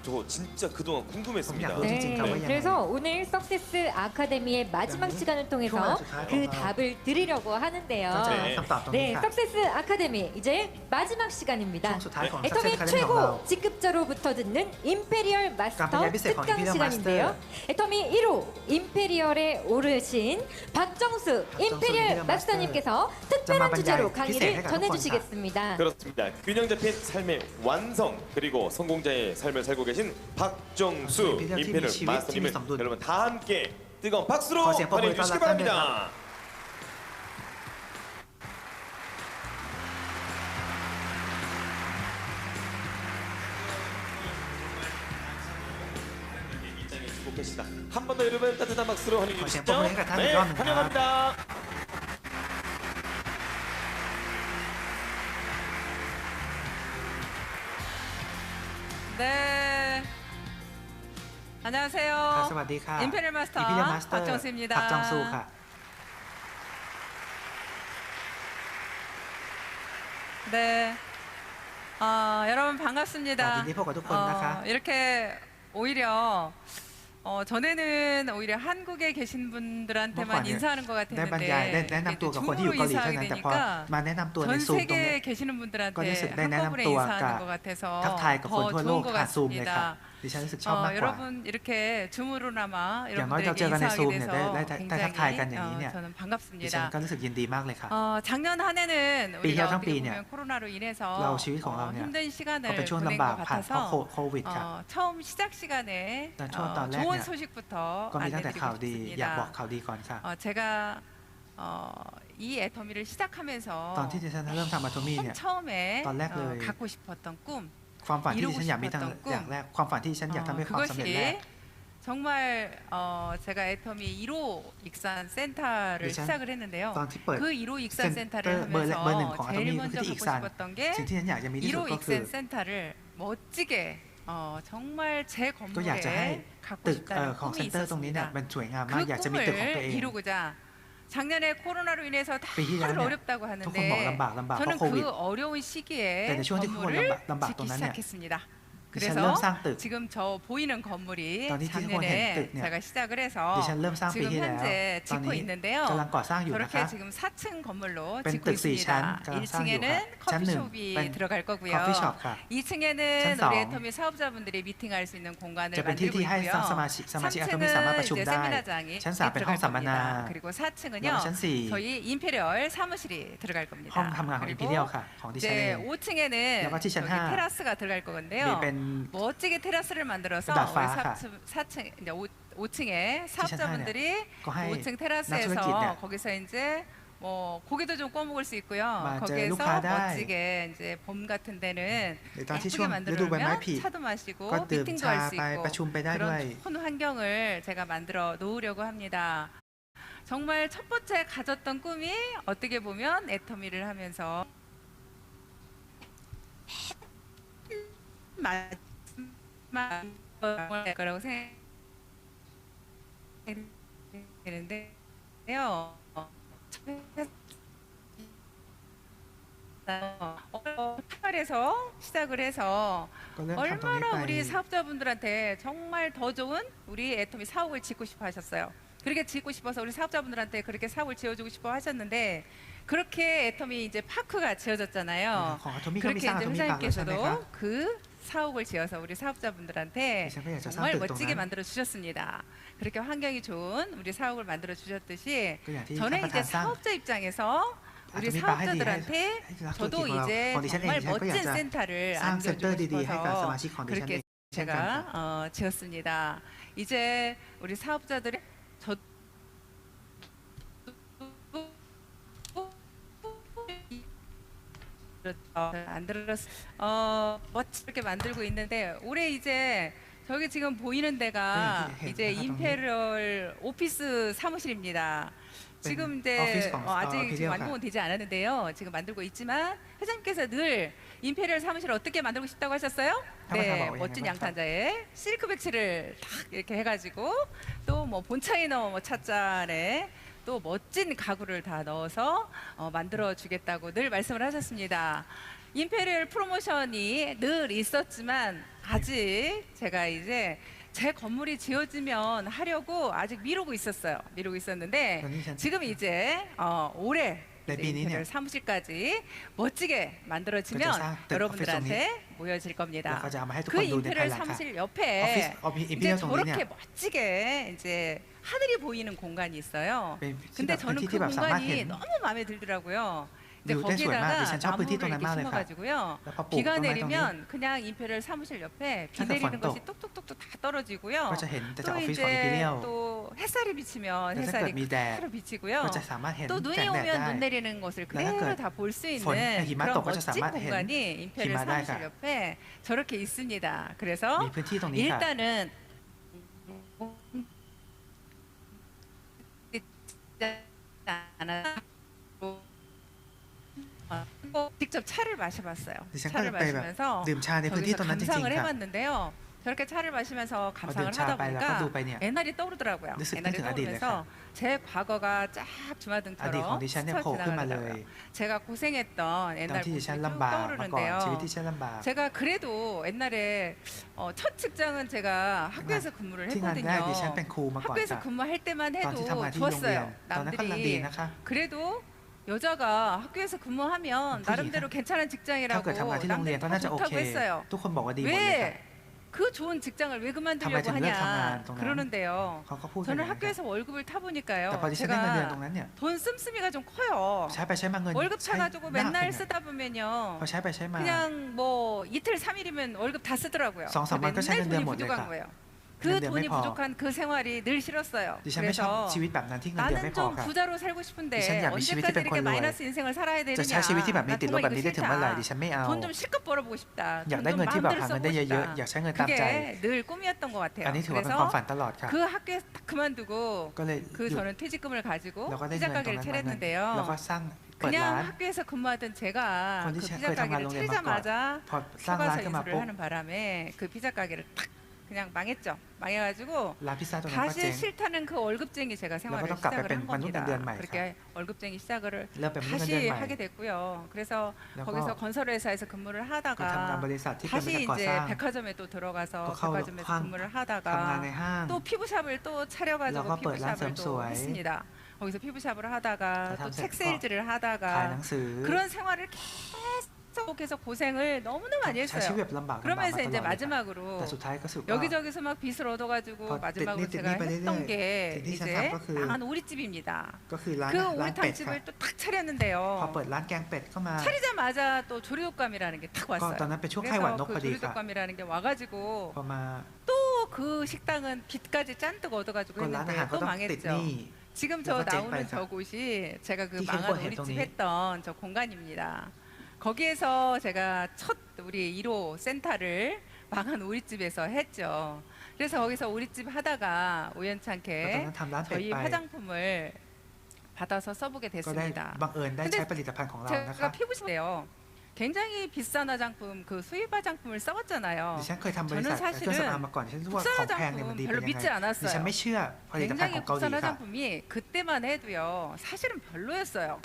저 진짜 그동안 궁금했습니다. 네, 그래서 오늘 석세스 아카데미의 마지막 시간을 통해서 그 답을 드리려고 하는데요. 네, 석세스 아카데미 이제 마지막 시간입니다. 애터미 최고 직급자로부터 듣는 임페리얼 마스터 특강 시간인데요. 애터미 1호 임페리얼에 오르신 박정수 임페리얼 마스터님께서 특별한 주제로 강의를 전해주시겠습니다. 그렇습니다. 균형 잡힌 삶의 완성 그리고 성공자의 삶을 살고 계신 박정수 임페리얼 마스터님을 여러분 다 함께 뜨거운 박수로 환영해 주시기 바랍니다. 한 번 더 여러분 따뜻한 박수로 환영해 주시죠. 네, 환영합니다. 네. 안녕하세요. 임페리얼 마스터 박정수입니다. 네. 여러분 반갑습니다. 이렇게 오히려 전에는 오히려 한국에 계신 분들한테만 인사하는 것 같았는데 중국으로 인사하게 되니까 전 세계에 계시는 분들한테 한꺼번에 인사하는 것 같아서 더 좋은 것 같습니다. 여러분 이렇게 줌으로나마 여러분들에게 인사하게 돼서 굉장히 저는 반갑습니다. 작년 한 해는 우리가 어떻게 보면 코로나로 인해서 힘든 시간을 보낸 것 같아서 처음 시작 시간에 좋은 소식부터 알려드리고 싶습니다. 제가 이 애터미를 시작하면서 처음에 갖고 싶었던 꿈, ความฝันที่ฉันอยากมีตั้งอย่างแรกความฝันที่ฉันอยากทำให้ความสำเร็จแรก 정말 제가 애터미 1호 익산 센터를 시작을 했는데요. 그 1호 익산 센터를 하면서 제일 먼저 갖고 싶었던 게 1호 익산 센터를 멋지게 정말 제 건물에 갖고 싶다는 꿈이 있었습니다. 그 꿈을 이루고자 작년에 코로나로 인해서 다들 어렵다고 하는데 저는 그 어려운 시기에 건물을 짓기 시작했습니다. 그래서 지금 저 보이는 건물이 작년에 제가 시작을 해서 지금 현재 짓고 있는데요. 저렇게 지금 4층 건물로 짓고 있습니다. 1층에는 커피숍이 들어갈 거고요. 2층에는 우리 애터미 사업자분들이 미팅할 수 있는 공간을 만들고 있고요. 3층은 이제 세미나장이 들어갈 겁니다. 그리고 4층은요. 저희 임페리얼 사무실이 들어갈 겁니다. 그리고 이제 5층에는 저기 테라스가 들어갈 건데요. 멋지게 테라스를 만들어서 우리 4층 이제 5층에 사업자분들이 5층 테라스에서 거기서 이제 뭐 고기도 좀 구워 먹을 수 있고요. 거기에서 멋지게 이제 봄 같은 데는 예쁘게 만들어놓으면 차도 마시고 미팅도 할 수 있고 그런 좋은 환경을 제가 만들어 놓으려고 합니다. 정말 첫 번째 가졌던 꿈이 어떻게 보면 애터미를 하면서 마지막 거라고 생각되는데요. 시작을 해서 얼마나 우리 사업자분들한테 정말 더 좋은 우리 애터미 사옥을 짓고 싶어 하셨어요. 그렇게 짓고 싶어서 우리 사업자분들한테 그렇게 사옥을 지어주고 싶어 하셨는데 그렇게 애터미 이제 파크가 지어졌잖아요. 그렇게 이제 회장님께서도 그 사옥을 지어서 우리 사업자분들한테 정말 멋지게 만들어 주셨습니다. 그렇게 환경이 좋은 우리 사옥을 만들어 주셨듯이 저는 이제 사업자 입장에서 우리 사업자들한테 저도 이제 정말 멋진 센터를 안겨주고 싶어서 그렇게 제가 지었습니다. 이제 우리 사업자들이 안 들었어. 멋지게 만들고 있는데 올해 이제 저기 지금 보이는 데가 이제 임페리얼 오피스 사무실입니다. 지금 이제 아직 지금 완공은 되지 않았는데요. 지금 만들고 있지만 회장님께서 늘 임페리얼 사무실을 어떻게 만들고 싶다고 하셨어요? 네, 멋진 양탄자에 실크 배치를 딱 이렇게 해가지고 또 뭐 본차이너 뭐 찻잔에 또 멋진 가구를 다 넣어서 만들어 주겠다고 늘 말씀을 하셨습니다. 임페리얼 프로모션이 늘 있었지만 아직 제가 이제 제 건물이 지어지면 하려고 아직 미루고 있었어요. 미루고 있었는데 지금 이제 올해 인테리어 사무실까지 멋지게 만들어지면 여러분들한테 보여질 겁니다. 그 인테리어 사무실 옆에 이제 저렇게 멋지게 이제 하늘이 보이는 공간이 있어요. 근데 저는 그 공간이 너무 마음에 들더라고요. 이제 거기다가 나무를 이렇게 심어가지고요. 비가 내리면 그냥 임페리얼 사무실 옆에 비 내리는 것이 뚝뚝뚝뚝 다 떨어지고요. 또 이제 또 햇살이 비치면 햇살이 그대로 비치고요. 또 눈이 오면 눈 내리는 것을 그대로 다 볼 수 있는 그런 멋진 공간이 임페리얼 사무실 옆에 저렇게 있습니다. 그래서 일단은 직접 차를 마셔봤어요. 차를 마시면서 거기서 감상을 해봤는데요. 저렇게 차를 마시면서 감상을 하다 보니까 옛날이 떠오르더라고요. 옛날이 떠오르면서 제 과거가 쫙 주마등처럼 스쳐 지나가더라고요. 제가 고생했던 옛날 모습이 쭉 떠오르는데요. 제가 그래도 옛날에 첫 직장은 제가 학교에서 근무를 했거든요. 학교에서 근무할 때만 해도 좋았어요. 남들이 그래도 여자가 학교에서 근무하면 나름대로 괜찮은 직장이라고 남들이 다 좋다고 했어요. 왜 그 좋은 직장을 왜 그만두려고 하냐 그러는데요. 저는 학교에서 월급을 타보니까요. 제가 돈 씀씀이가 좀 커요. 월급 타가지고 맨날 쓰다 보면요. 그냥 뭐 이틀 3일이면 월급 다 쓰더라고요. 맨날 돈이 부족한 거예요. 그 돈이 부족한 그 생활이 늘 싫었어요. 그래서 나는 좀 부자로 살고 싶은데 언제까지 이렇게 마이너스 인생을 살아야 되느냐. 나 정말 이거 싫다. 돈 좀 실컷 벌어보고 싶다. 돈 마음대로 써보고 싶다. 그게 늘 꿈이었던 것 같아요. 그래서 그 학교에서 딱 그만두고 그 저는 퇴직금을 가지고 피자 가게를 차렸는데요. 그냥 학교에서 근무하던 제가 그 피자 가게를 차리자마자 휴가서 이수를 하는 바람에 그 피자 가게를 탁 그냥 망했죠. 망해가지고 다시 싫다는 그 월급쟁이 제가 생활을 시작을 한 겁니다. 그렇게 월급쟁이 시작을 다시 하게 됐고요. 그래서 거기서 건설회사에서 근무를 하다가 다시 이제 백화점에 또 들어가서 백화점에서 근무를 하다가 또 피부샵을 또 차려가지고 피부샵을 또 했습니다. 거기서 피부샵을 하다가 또 책 세일즈를 하다가 그런 생활을 계속해서 고생을 너무나 많이 했어요. 그러면서 이제 마지막으로 여기저기서 막 빚을 얻어가지고 마지막으로 제가 했던 게 이제 망한 오리집입니다. 그 오리탕집을 또 탁 차렸는데요. 차리자마자 또 조류독감이라는 게 탁 왔어요. 그래서 그 조류독감이라는 게 와가지고 또 그 식당은 빚까지 잔뜩 얻어가지고 했는데 또 망했죠. 지금 저 나오는 저곳이 제가 그 망한 오리집 했던 저 공간입니다. 거기에서 제가 첫 우리 1호 센터를 망한 오리집에서 했죠. 그래서 거기서 오리집 하다가 우연찮게 저희 화장품을 받아서 써보게 됐습니다. 근데 제가 피부샵이에요. 굉장히 비싼 화장품, 그 수입 화장품을 써왔잖아요. 저는 사실은 국산 화장품 별로 믿지 않았어요. 굉장히 국산 화장품이 그때만 해도요, 사실은 별로였어요.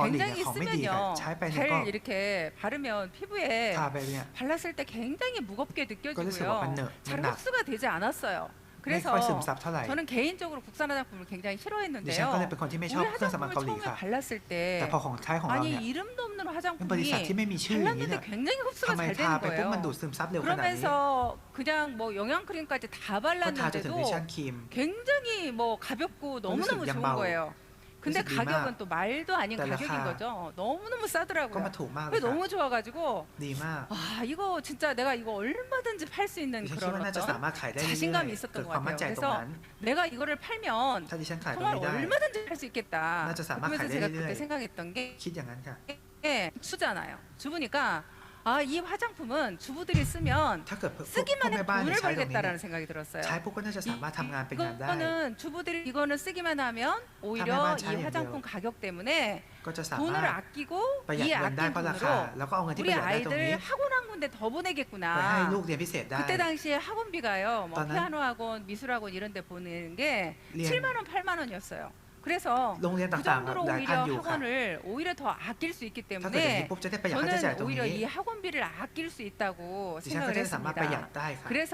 굉장히 쓰면요, 잘 이렇게 바르면 피부에 발랐을 때 굉장히 무겁게 느껴지고요, 잘 흡수가 되지 않았어요. 그래서 저는 개인적으로 국산 화장품을 굉장히 싫어했는데요. 우리 화장품을 처음에 발랐을 때 아니 이름도 없는 화장품이 발랐는데 굉장히 흡수가 잘 되는 거예요. 그러면서 그냥 뭐 영양크림까지 다 발랐는데도 굉장히 뭐 가볍고 너무너무 좋은 거예요. 근데 가격은 또 말도 아닌 가격인 거죠. 너무너무 싸더라고요. 그게 너무 좋아가지고 아 이거 진짜 내가 이거 얼마든지 팔 수 있는 그런 어떤 자신감이 있었던 것 같아요. 그래서 내가 이거를 팔면 정말 얼마든지 팔 수 있겠다. 그래서 제가 그때 생각했던 게 주잖아요. 주부니까 아, 이 화장품은 주부들이 쓰면 쓰기만 해 돈을 벌겠다라는 생각이 들었어요. 이거는 주부들이 이거는 쓰기만 하면 오히려 이 화장품 가격 때문에 돈을 아끼고 이 아낀 돈으로 우리 아이들 학원 한 군데 더 보내겠구나. 그때 당시에 학원비가요, 뭐 피아노 학원, 미술 학원 이런 데 보내는 게 7만 원, 8만 원이었어요. 그래서 โรงเรียน 그 ต่างๆ 정도로 หลายท่าน 오히려 อยู่ค่ะ 학원을 오히려 더 아낄 수 있기 ถ้าเกิดอย่างนี้ 때문에 ปุ๊บจะได้ประหยัดค่าใช้จ่าย 저는 ตรง 오히려 นี้ 이 학원비를 아낄 수 있다고 ดิฉันก็ 생각을 จะสามารถประหยัด 했습니다. ได้ค่ะ 그래서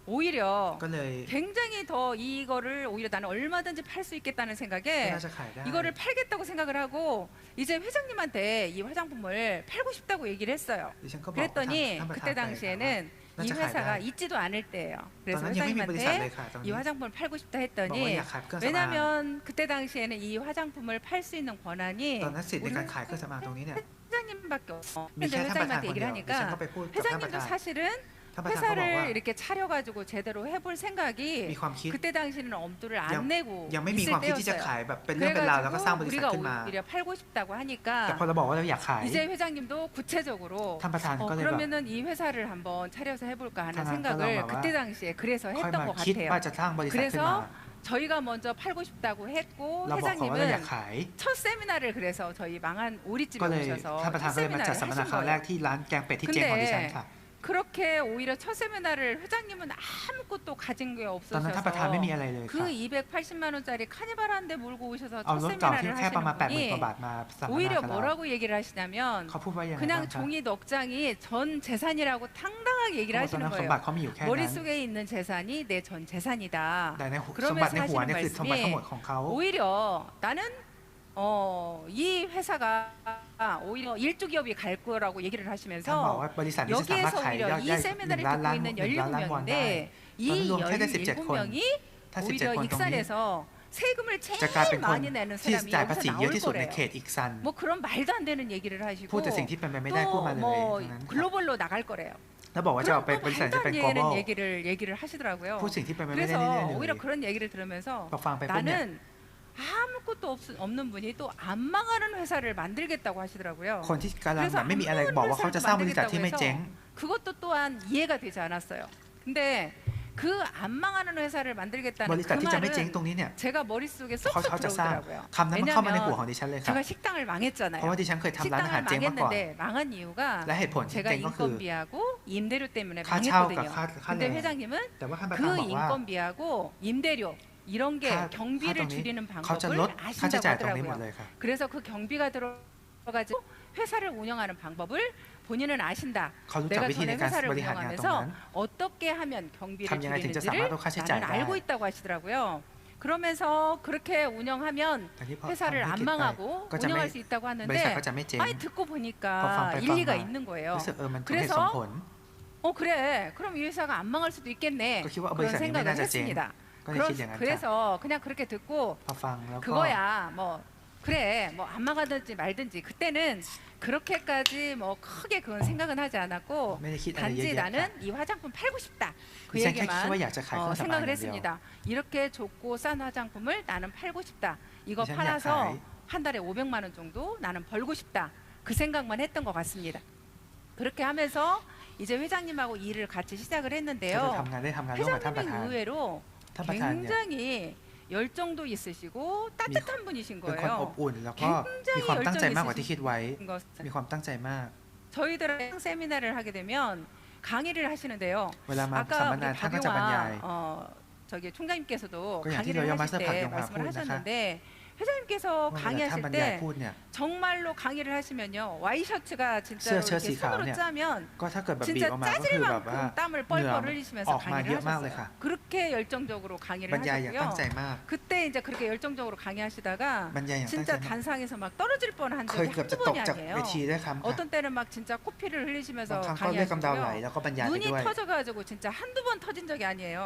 오히려 ก็เลย 굉장히 더 이거를 오히려 나는 얼마든지 팔 수 있겠다는 ก็ 생각에 น่าจะขายได้ 이거를 팔겠다고 생각을 하고 이제 회장님한테 이 화장품을 팔고 싶다고 얘기를 했어요. ดิฉันก็บอกท่าน 그랬더니 ประธาน 그때 ไปค่ะ 당시에는 이 나자 회사가 가야 돼. 있지도 않을 때예요. ตอน 그래서 นั้นยังไม่มีบริษัทเลย 회장님한테 ค่ะตรง 이 นี้ 화장품을 팔고 싶다 บอกว่า 했더니 อยากขายเครื่องสำอาง 왜냐면 그때 당시에는 이 화장품을 팔 수 있는 권한이 ตอนนั้นสิทธิ์ใน 우리 การขายเครื่องสำอางตรงนี้เนี่ย 회장님밖에 없어. มีแค่ 근데 ท่านประธาน 회장님한테 คนเดี 얘기를 ยวดิฉันก็ 하니까 ไปพูดกับท่านประ 회장님도 ธาน 사실은 ท่านประธานก็บอกว่า 회사를 이렇게 차려가지고 제대로 해볼 มี 생각이 ความคิด 그때 당시에는 엄두를 안 양- 내고 ยังไม่มี 있을 ความคิดที่จะ 때였어요. ขายแบบเป็นเรื่องเป็นราวแล้วก็สร้างบริษัท 우리가 ขึ้นมา 오히려 팔고 싶다고 แต่ 하니까 พอเราบอกว่าเราอยากขาย 이제 회장님도 구체적으로 ท่านประธานก็เลยแบบ 그러면은 이 회사를 한번 차려서 해볼까 하는 하나 생각을 하나 그때 당시에 그래서 ค่อย 했던 มา 것 คิด 같아요. ว่าจะสร้างบริษัทขึ้นมา 그래서 저희가 먼저 팔고 싶다고 했고 เราบอกเขาว่าเราอยาก 회장님은 ขาย 첫 세미나를 그래서 저희 망한 오리집에 ก็เลย 오셔서 ท่านประธาน 첫 ก็เลยมาจัด 세미나를 สัมมนา 하신 ครั้งแรก 거예요. ที่ร้านแกงเป็ดที่เจ๊งของดิฉันค่ะ 그렇게 오히려 첫 세미나를 회장님은 아무것도 가진 게 ตอนนั้นท่านประธานไม่มี 없으셔서 อะไรเลย 그 ค่ะ 280만 원짜리 카니발한데 몰고 오셔서 เอา 첫 รถเก่าที่ 세미나를 แค่ประมาณ 하시는 80,000 กว่า 분이 บาทมาสัมมนา 오히려 กับเรา 뭐라고 얘기를 하시냐면 เขาพูดว่าอย่างไรบ้าง 그냥 คะ 종이 넉 장이 전 재산이라고 당당하게 เขา 얘기를 บอกตอน 하시는 นั้นสม 거예요. บัติเขามีอยู่แค่นั้น 머릿속에 있는 재산이 내 전 재산이다. แต่ในสมบัติในหัว 그러면서 เนี่ยคือ 하시는 สมบัติทั้งหมด 말씀이 ของเขา 오히려 나는 이 회사가 오히려 일조 기업이 갈 거라고 얘기를 ท่านบอก 하시면서 ว่าบริษัทนี้จะสามารถ 여기에서 ขาย 오히려 ได้ 이 세미나를 1 ล้าน 듣고 ล้าน 있는 1 ล้านล้านวอนได้ 17명인데 이 ตอนนี้รวมแค่ได้ 17 คน 17명이 ถ้า 오히려 17 คนตรงนี้ 익산에서 세금을 จะกลายเป็ 제일 นคน 많이 내는 ที่ 사람이 จ่ายภา 여기서 ษีเยอะ 나올 ที่สุดใน 거래요. เขตอีกซัน 뭐 그런 말도 안 되는 얘기를 하시고 พูดแต่สิ่งที่เป็นไปไม่ได้พูดมาเลย 또 ตรง 뭐 นั้นค่ะ 글로벌로 나갈 거래요. แล้วบอกว่าจะ 그럼 เอาไป 또 บริษัท 말도 จะเป็น 안 global 되는 얘기를 하시더라고요. พูดสิ่งที่เป็นไปไม่ได้เรื่อย 그래서 ๆ 오히려 เลย 그런 얘기를 들으면서 พอฟังไปปุ๊บเนี่ย 나는 아무것도 없는 분이 또 안 망하는 회사를 만들겠다고 하시더라고요. คนที่กำลังแบบไม่มีอะไรบอกว่าเขาจะสร้างบริษัทที่ไม่เจ๊ง 그것도 또한 이해가 되지 않았어요. 근데 그 안 망하는 회사를 บ 만들겠다는 ริษัท 그 ที่จะไม่เจ๊ง 말은 ตรงนี้เนี่ย 제가 머릿속에 เขา 쏙쏙 จะสร้าง 들어오더라고요. คำนั้นมันเข้ามาในหัวขอ 왜냐면 งดิฉันเลยค่ะ 제가 식당을 เพราะ 망했잖아요. ว่าดิฉันเคยทำร้านอาหาร 식당을 เจ๊งมาก่อน 망했는데 망한 이유가 และเหตุผลที่ 제가 เจ๊งก็คือ 인건비하고 임대료 때문에 ค่าเช่ากับ 망했거든요. ค่าแร 근데 ง 회장님은 แต่ว่าท่านประธาน 그 บอกว่า 인건비하고 임대료 이런 게ค่า 경비를 ตรงนี้ 줄이는 เขาจะลด 방법을 ค่าใช้จ่ายตรง 아신다고 นี้หมด 하더라고요. เลยค่ะ 그래서 그 경비가 들어가지고 회사를 운영하는 방법을 본인은 아신다. เขารู้จัก 내가 วิธีใน 전에 การ 회사를 บริหารงานตรง 운영하면서 นั้น 어떻게 하면 경비를ทำยังไงถึงจะ 줄이는지를 สามารถลดค่าใช้จ่าย 나는 ได้ 알고 있다고 하시더라고요. 그러면서 그렇게 운영하면 แต่ที่พอ 회사를 ทำธุร 안 กิจไป 망하고 ก็จะไม่ 운영할 수 있다고 บริษัท 하는데 ก็จะไม่เจ๊ง 아니 듣고 พอฟัง 보니까 ไปฟัง 일리가 มา 있는 거예요. รู้สึกมันสมเหตุ 그래서 สมผล 그래 그럼 이 회사가 안 망할 수도 있겠네. 그 기와 그런 어버이사 생각을 이메나자 쟁. 했습니다. 그런 얘기를 하자. 그래서 그냥 그렇게 듣고 พอฟังแล้วก็ 그거야 뭐 그래 뭐 안 망하든지 말든지 그때는 그렇게까지 뭐 크게 그건 생각은 하지 않았고 ไม่ได้คิดอะไรเยอะ 단지 แยะค่ะ 나는 이 화장품 팔고 싶다 그 ดิฉันแค่คิด 얘기만 ว่าอยากจะขายเครื่องสำอาง 생각을 อย่างเดียว 했습니다. 이렇게 좋고 싼 화장품을 나는 팔고 싶다. 이거 이제 팔아서 약간 한 달에 500만 원 정도 나는 벌고 싶다. 그 생각만 했던 것 같습니다. 그렇게 하면서 이제 회장님하고 일을 같이 시작을 ก็จะ 했는데요. ทำงานได้ทำงานร่วมกับท่านประธาน 회장님이 의외로 ท่านประธานเนี่ย 굉장히 열정도 있으시고 따뜻한 분이신 เป็นคนอบ 거예요. อุ่นแล้วก็มีความตั้งใจมากกว่าที่คิดไว้ 것은 มีความตั้งใจมาก 저희들은 세미나를 하게 되면 강의를 하시는데요. เวลามาสัม 아까 มนา 우리 ท่านก็จะบรรยาย 박용화 저기 총장님께서도 그 양팀 강의를 로열 하실 마스터 때 박용화 말씀을 군 하셨는데 회장님께서 ว่าเวลาท่าน 강의하실 บรรยาย 때 พูดเนี่ย 정말로 강의를 하시면요 와이셔츠가 진짜로 셔츠 이렇게สีขาว 손으로 เนี่ย 짜면 ก็ถ้าเกิดแบบบีบ 진짜 ออกมาก็คือแบบว่า 짜질 만큼 땀을 เหงื่อ 뻘뻘 흘리시면서 ออกมา 강의를 เยอะมากเลย 하셨어요. ค่ะ 그렇게 열정적으로 บ 강의를 รรยายอย่างตั้งใจ 하셨고요. มาก 그때 이제 그렇게 열정적으로 강의하시다가 บรรยายอย่างตั้งใจ 진짜 มาก 단상에서 막 떨어질 뻔한 เคย 적이 เกือบจะ 한두 ตก 번이 จาก 아니에요. เวทีด้วยคำค่ะ 어떤 때는 막 진짜 코피를 บาง 흘리시면서 ครั้งก็เลือดกำเดาไหล 강의하시고요. แล้วก็บรรยายไป 눈이 ด้วย 터져가지고 진짜 한두 번 터진 적이 아니에요.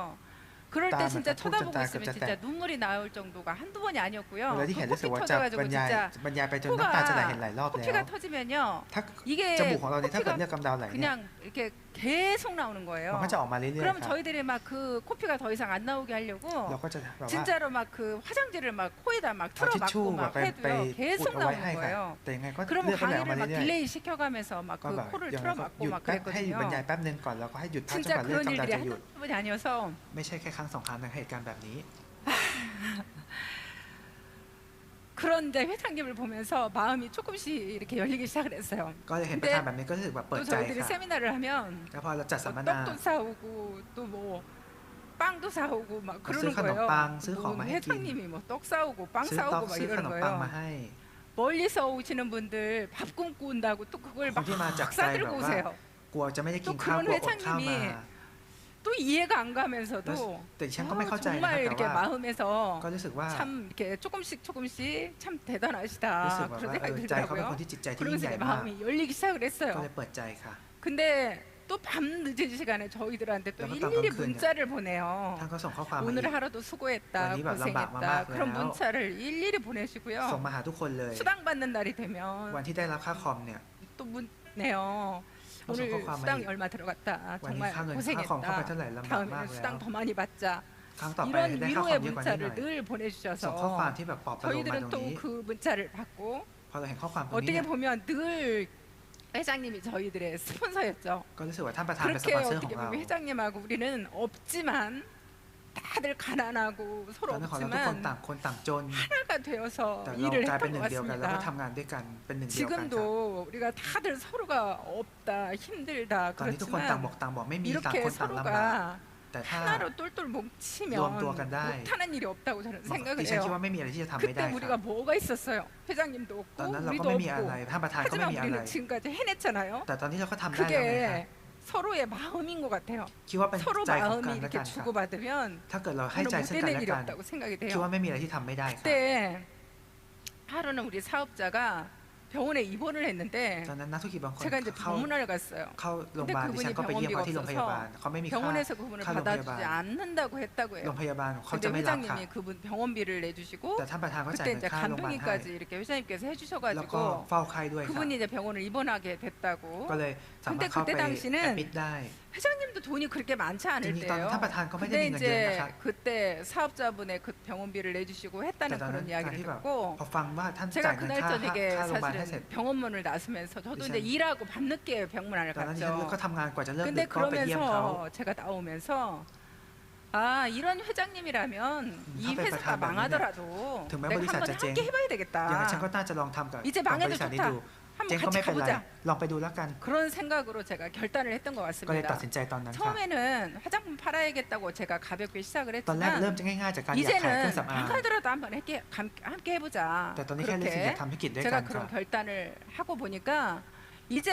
그럴 때 땀을 진짜 다 쳐다보고 푹 있으면 짠 진짜 눈물이 나올 정도가 한두 번이 เว 아니었고요. ลาที่เห็น 그 รู้สึก 코피 ว่าจะ 터져가지고 บรรยาย 진짜 บรรยายไปจนน้ำตาจะไหลเห็นหลายรอบแล้ว 코피가 터지면요. ถ้า 이게 จมูกของเราเนี่ยถ้าเกิด 코피가 เลือดกำเดาไหลเนี่ย 그냥 이렇게 계속 나오는 มัน 거예요. ก็จะออกมาเรื่อย 그럼 ๆครับ 저희들이 막 그 코피가 더 이상 안 나오게 เรา 하려고 ก็จะแบบว่า 진짜로 막 그 화장지를 막 코에다 막 เอาทิชชู่ 틀어막고 แบบ 막 ไป 해도요 อุด 계속 เอาไว้ให้ 나오는 ค่ะ 거예요. แต่ยังไงก็ 그러면 เลือดก็ไหลออกมา 강의를 막 เรื่อย 딜레이 시켜가면서 막 ๆก็ 그 แบบ 코를 อย่างนั้นก็ 틀어막고 หยุด 막 แป๊บให้บรรยาย 그랬거든요. แป๊บนึงก่อนแล้วก็ให้หยุดพักจน 진짜 กว่าเลือด 그런 กำเดา 일들이 จะหยุด 한두 번이 아니어서 ไม่ใช่แค่ครั้งสองครั้งนะเหตุการณ์แบบนี้ 그런데 회장님을 보면서 마음이 조금씩 이렇게 열리기 시작을 했어요. ก็จะเห็นประธานแบบนี้ก็รู้สึกแบบเปิ 또 ดใจ 저희들이 ค่ะ 세미나를 하면 แล้วพอเราจัดสัมม 뭐 นา 떡도 사오고 또 뭐 빵 빵도 사오고 막 ก็ซื้อ 그러는 ขนม 거예요. ปังซื้อของ 뭐 มาให้กิน 회장님이 뭐 떡 사오고 빵 ซื้อต๊อก 사오고 막 ซื้อขน 이러는 มปังมา 거예요. ให้ 멀리서 오시는 분들 밥 굶고 온다고 또 그걸 คน 막 ที่มาจากไกล 싸들고 แบบว่า 오세요. กลัวจะไม่ได้กิน 또 ข้าว 그런 กลัวอดข้าวมา 회장님이 또 이해가 안 가면서도 แต่ฉันก็ไม่เข้าใจนะ 정말 ครับ 이렇게 แต่ว่า 마음에서 ก็รู้สึกว่า 참 이렇게 조금씩 참 대단하시다 รู้สึกว่า 그런 ใจ 생각이 เขาเป็นคน 들더라고요. ที่จิตใจที่ยิ่ง 그러면서 ใหญ่ 내 มาก 마음이 열리기 시작을 ก็ 했어요. เลยเปิดใจค่ะ 근데 또 밤 늦은 시간에 저희들한테 또 내가 일일이 딱 문자를 보내요. ท่านก็ส่งข้อความมา 오늘 อีก 하루도 수고했다, 많이 고생했다. 막 그런 그래요. 문자를 일일이 ส่ง 보내시고요. มาหาทุกคนเลย 수당 받는 날이 วัน 되면 ที่ได้รับค่าคอมเนี่ย 또 문네요. 오늘 소속하고 수당 많이- 얼마 들어갔다. 많이 정말 하는 고생했다. 하컴 컴퓨터를 다음에는 막 수당 더 많이 받자. ครั้งต่อไป 이런 ได้ค่าคอ 위로의 มเยอะกว่านี้หน่ 문자를 อย 늘 ส่งข้อ 보내주셔서 ความที่แบบปลอบประโลมมาตรง 저희들은 또 นี้ 그 문자를 받고 พอเราเห็นข้อความตรงนี้ 어떻게 เนี่ย 보면 늘 회장님이 저희들의 스폰서였죠. ก็รู้สึกว่าท่านประธานเป็นส 그렇게 ปอนเซอร์ขอ 어떻게 งเรา 보면 회장님하고 우리는 없지만 다들 가난하고 ต 서로 อนนั้นของเราทุกคน 없지만 ต่างคนต่างจน 하나가 되어서 แต่เรา 일을 กลายเป็น 했던 หนึ่ง 것 เดียวกันแล้วก็ 같습니다. ทำงานด้วยกันเป็นหนึ่งเดียวกันค่ะ 지금도 우리가 다들 서로가 없다 힘들다 ตอนนี้ทุกคนต่างบอก 그렇지만 ต่างบอกไม่มีต่าง 이렇게 คนต่างลำบาก 서로가 แต่ถ้า 하나로 똘똘 뭉치면 럼도가 간다. 못하는 일이 없다고 저는 ดิ 생각을 ฉันคิด 해요. ว่าไม่มีอะไรที่จะทำไม่ได้ 그때 ค่ะ 우리가 뭐가 있었어요? 회장님도 ตอน 없고 นั้นเราก็ 우리도 ไม่มีอะไร 없고 ท่านประธานก็ไม่ 하지만 มีอะไร 우리는 지금까지 해냈잖아요. แต่ตอนนี้เราก็ทำได้แล้วไงคะ 그게 서로의 마음인 것 같아요. คิดว่าเป็น 서로 ใจของ 마음이 กันและ 이렇게 กันค่ะ 주고받으면 ถ้าเกิดเราให้ 저는 ใจ 못 ซึ่งกัน 되는 และ 일이 กัน 없다고 생각이 คิด 돼요. ว่าไม่มีอะไรที่ทำไม่ได้ค่ะ 그때 하루는 우리 사업자가 병원에 입원을 했는데 ตอนนั้นนักธุรกิจบางคน 제가 이제 เข้า 병문안을 갔어요. เข้าโรงพยาบาล 근데 ดิฉัน 그분이 ก็ไปเยี่ยมเขาที่โรงพยาบาล 병원비가 เขาไม่มีค่า 병원에서 그분을 ค่าโรงพยาบาล 받아주지 않는다고 했다고 โรง 해요. พยาบาลเขา 근데 จะไม่รับค่ะ 회장님이 그분 병원비를 내주시고 แต่ท่านประธานก็จ่าย 그때 เงิน 이제 ค่าโรงพยาบาลให้ 간병인까지 이렇게 회장님께서 แล้วก็ 해주셔가지고 เฝ้าไข้ด้วยค่ะ 그분이 이제 병원을 입원하게 됐다고. ก็เลยสามารถเข้าไป 근데 그때 당시는 แอดมิดได้ 회장님도 돈이 그렇게 많지 않을จริงๆตอน 때예요. ท่านประธานก็ไม่ได้ 근데 มีเงินเยอะนะ 이제 คะ 그때 사업자분의 그 병원비를 내주시고 แต่ 했다는 ตอนนั้น 그런 การ 이야기를 ที่แบบ 듣고 พอฟังว่าท่าน 제가 จ่ายเงิน 그날 ค่า 저녁에 โรงพยาบาลให้เสร็จ 사실은 병원문을 나서면서 저도 이제 이제 일하고 밤늦게 병문안을 ตอนนั้นดิฉัน 갔죠. ก็ทำงานกว่าจะเลิก 근데 ดึกก็ไปเยี่ยมเขา 그러면서 제가 나오면서 아 이런 회장님이라면 이 하베 회사가 바탕 망하더라도 정말 내가 머리사 한번 자쟁. 함께 해봐야 อย่างนั้นฉัน 되겠다. ก็น่าจะลองทำกับ 이제 กับบ 망해도 ริษัทนี้ 좋다. ดู 한번 เจ๊งก็ 같이 ไม่เป็นไร 가보자. ลองไปดูแล้วกัน 그런 생각으로 제가 결단을 했던 것 ก็เลยตัด 같습니다. สินใจตอนนั้นค่ะ 처음에는 화장품 팔아야겠다고 제가 가볍게 시작을 ตอนแรกเริ่ม 했지만 จะง่ายๆจากการอยากขายเครื่อง 이제는 สำอาง 망하더라도 한번 함께 해보자. แต่ตอนนี้แค่รู้สึกอยาก 그렇게 ทำธุรกิจด้วยกั 제가 นค่ะ 그런 결단을 하고 보니까 이제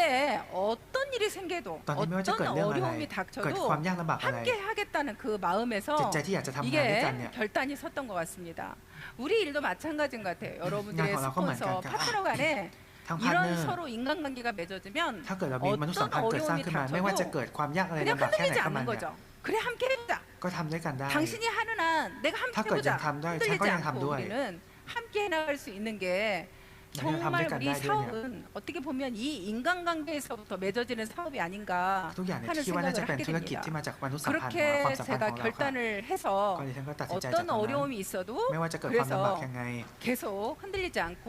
어떤 일이 생겨도 ตอนนี้ไม่ว่าจะเกิด 어떤 เรื่องอะไร 어려움이 เกิดความ 닥쳐도 ยากลำบากอะไร 함께 하겠다는 그 จิต 마음에서 ใจที่อยากจะทำงานด้วยกัน 이게 เนี่ย 결단이 섰던 것 같습니다. 우리 일도 마찬가지인 것 같아요. 여러분들의 그냥 그거만 스폰서 그러니까. 파트너 간에 ทั้งพาร์ทเนอ 이런 ร์ 서로 인간관계가 맺어지면 ถ้าเกิดเรามีมนุษยสัมพันธ์เกิดสร้างขึ้นมา ไม่ว่าจะเกิดความยากอะไร 그냥 ลำบากแค่ไหน 흔들리지 ก็มัน 않는 เนี่ย 거죠. 그래 함께 해보자. ก็ทำด้วยกันได้ 당신이 하는 한 내가 함께 ถ้าเกิด 해보자. ยังทำได้ฉัน 흔들리지 ก็ยังทำ 않고 ด้วย 우리는 함께 해나갈 수 있는 게 그냥 정말 함께 우리 간다, 사업은 어떻게 보면 이 인간관계에서부터 맺어지는 사업이 아닌가 ทุกอย่างเนี่ย 하는 คิดว่าน่าจะ 생각을 เป็น 하게 ธุรกิจ 됩니다. ที่มาจากมนุษยสัมพันธ์ของเราความ 그렇게 สัมพันธ์ 제가 ของเราค่ะ 결단을 해서 ก็ดิฉันก็ตัดสินใจจาก 어떤 ตรงนั้น 어려움이 있어도 ไม่ว่าจะเกิดความลำบาก 그래서 ยังไง 계속 흔들리지 않고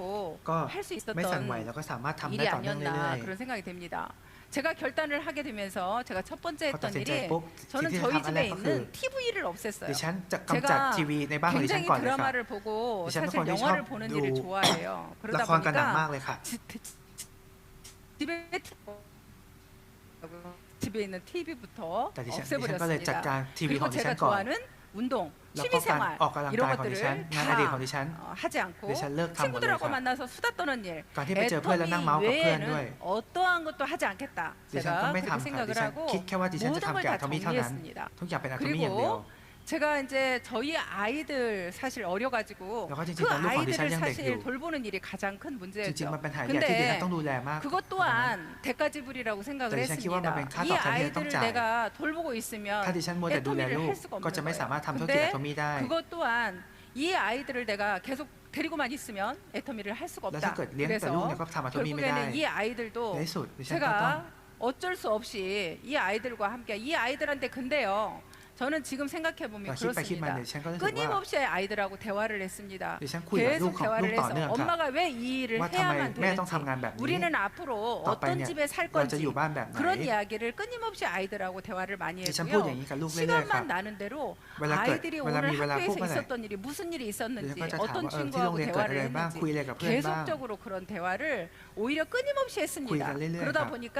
ก็ 할 수 ไม่สั่นไหว 있었던 แล้วก็สามารถทำได้ 일이 ต่อเนื่องเรื่อ 아니었나 ย 그런 생각이 됩니다. 제가 결단을 하게 되면서 제가 첫 번째 ๆพอตัด 했던 สินใจ 일이 ปุ๊บ 저는 สิ่งที่ 저희 ทำอันแร 집에 กก็คือ 있는 TV를 없앴어요. ดิฉันจะกำจัดทีวีในบ้านของดิฉัน 굉장히 ก่อนเลยค่ะ 드라마를 보고ดิฉันเป็น 사실 คนที่ชอบ 영화를 보는 ดู 일을 좋아해요. ละ 그러다 ครกันหนังมาก 보니까 เลยค่ะ 집에 있는 TV부터 แต่ดิฉันก็เลยจัดการ 없애버렸습니다. ทีวีข 그리고 องดิฉัน 제가 ก่อน 좋아하는 운동, แล้วก็การ 취미생활 ออกกำลัง 이런 กายของดิฉัน 것들을 งานอดิเรกของ 다 ดิฉัน 하지 않고 ดิฉันเลิกทำหมดเลย 친구들하고 ค่ะ 만나서 수다 떠는 일, การที่ไปเจอเพื่อนแล้วนั่ง 애터미 เมาส์กับเพื่อนด้วย 외에는 어떠한 것도 하지 않겠다. ดิฉันก็ 제가 ไม่ 그렇게 ทำค่ะ 생각을 ดิฉัน 하고 คิดแค่ว่าดิฉันจะ 모든 ทำ 걸 แก่ 다 อะโทมิเท่านั้น 정리했습니다. ทุกอย่างเป็นอะโทมิอย่างเดียว 그리고 제가 이제 저희 아이들 사실 어려가지고แล้วก็จริง 그 ๆตอนลูกของดิฉัน 아이들을 ยังเด็กอยู่ 사실 돌보는 일이 가장 큰 จริง 문제였죠. ๆมันเป็นปัญหาใหญ่ที่ดิฉัน 근데 ต้องดูแลมาก 그것 또한 대가 지불이라고 생각을 네, 시작이 와면 했습니다. 카드 이 없다는 게 아이들을 똥짜이. 내가 돌보고 있으면 ถ้าดิฉันมัวแต่ดูแล 애터미를 ลู 할 ก 수가 ก็ 없는 จะไม่สามารถ 거예요. ทำธุรกิจอะ 근데 โทมิได้ 그것 또한 이 아이들을 내가 계속 데리고만 있으면 애터미를 할 수가 แล้วถ้า 없다. เกิดเลี้ยงแต่ลูกเนี่ย 그래서 ก็ทำอะโทมิไม่ได้ 결국에는 이 아이들도 ในที่สุดดิฉันก็ต้อง 제가 어쩔 수 없이 이 아이들과 함께 이 아이들한테 근데요. 저는 지금 생각해 보면 เราคิดไปคิดมา 그렇습니다. เนี่ยฉันก็รู้สึกว่า 끊임없이 아이들하고 대화를 했습니다. ดิฉันคุยกับลูก 계속 ของลู 대화를 กต่อ 해서 เนื่องค่ะ 엄마가 왜 이 일을 ว่าทำไม 해야만 แม่ต้อง 되는지 ทำงานแบบนี้ 우리는 앞으로 ต่อไป 어떤 เนี่ย 집에 살 เราจะ 건지 อยู่บ้านแบบไหน 그런 이야기를 끊임없이 아이들하고 대화를 많이 ดิฉันพูดอ 했고요. ย่างนี้กับลูกเรื่อยๆค่ะ 시간만 나는 대로 เวลาเกิด 아이들이 เวลา 오늘 มีเวลาพูด 학교에서 เมื่อไหร่ 있었던 일이 무슨 일이 ดิฉัน 있었는지 ก็จะถาม 어떤 ว่าที่โรง 친구하고 เรียนเกิด 대화를 อะไรบ้าง คุย 했는지 อะไรกับเพื่อนบ้าง 계속적으로 그런 대화를 오히려 끊임없이 했습니다. 릴레이가. 그러다 보니까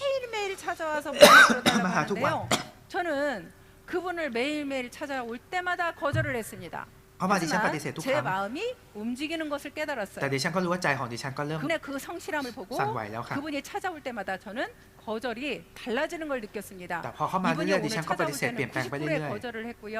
매일매일 찾아와서 물어달라고 하는데요. 저는 그분을 매일매일 찾아올 때마다 거절을 했습니다. เพราะว่าดิฉันปฏิเสธทุกค 제 รั้ง 마음이 움직이는 것을 แต่ 깨달았어요. ดิฉันก็รู้ว่าใจของดิฉันก็เริ่ม 그분의 그 성실함을 보고 สั่นไหวแล้วค่ะ 그분이 찾아올 때마다 저는 거절이 달라지는 걸 느꼈습니다. แต่พอเข้ามา 이분이 เรื่อยๆดิ 오늘 ฉันก็ปฏิ 찾아올 เสธเปลี่ยน 때는 แปลงไปเรื่ 90%의 อย 거절을 했고요.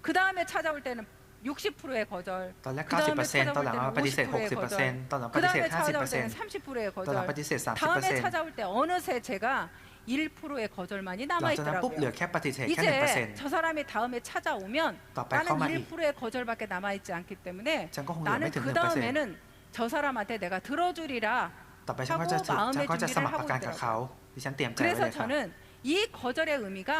그 다음에 찾아올 때는 60%의 거절. ๆตอนแรก 그 다음에 90% ตอนหลัง 찾아올 มาปฏิเสธ 때는 50%의 60% ตอนหลัง 거절. ป 그 ฏิเสธ 다음에 찾아올 때는 50% 30%의 ตอนหลังป 거절. ฏิเสธ 다음에 30% 찾아올 때 어느새 제가 1%의 거절만이 หลังจากนั้นปุ๊บเหลือ 남아있더라고요. แค่ปฏิเสธแค่ 이제 저 사람이 다음에 찾아오면 ต่อไป 나는 เข้ามาอีก 1%의 거절밖에 남아있지 않기 때문에 ฉันก็คงเหลือ 나는 ไม่ถึง 그 1% 다음에는 저 사람한테 내가 들어주리라 ต่อไปฉันก็จะสมัครประกันกับเขาดิฉันเตรียมใจไว้เล 그래서 ยครับ 저는 이 거절의 의미가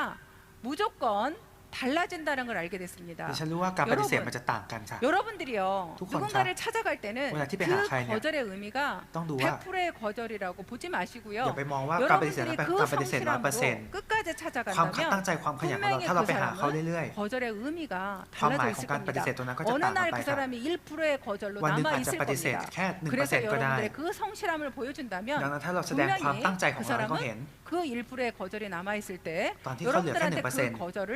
무조건 달라진다는 걸 알게 됐습니다. ดิฉันรู้ว่าการปฏิเสธมันจะต่างกันค่ะ 여러분들이요 두콘 누군가를 찾아갈 때는 왜 그 집에 가야 거절의 의미가 ต้องดูว่า 100%의 거절이라고 보지 อย่า 마시고요. ไปมองว่าการปฏิเสธนั้น 여러분들이 เป็น 그 การปฏิเสธ 성실함으로 100% 끝까지 ความตั้ง 찾아간다면 ใจความขยันของเรา 분명히 ถ้าเรา 그 ไปหาเขา 사람은 เรื่อย 거절의 의미가 ความหมาย 달라져 ของ 있을 การปฏิ 겁니다. เสธตรงนั้นก็จะ 어느 ต่างกัน 날 ไป 그 ครับ 사람이 1%의 거절로 วันหนึ่ง 남아 อาจจะ 있을 ปฏิเสธ 겁니다. แค่ 그래서 1% ก็ได้ 여러분들의 그 성실함을 ดัง 보여준다면 นั้นถ้าเราแสดงความตั้งใจของ 그 เราให้เขาเห็น 사람은 그 1%의 거절이 남아 있을 때 또 여러분들한테 그 1% 거절을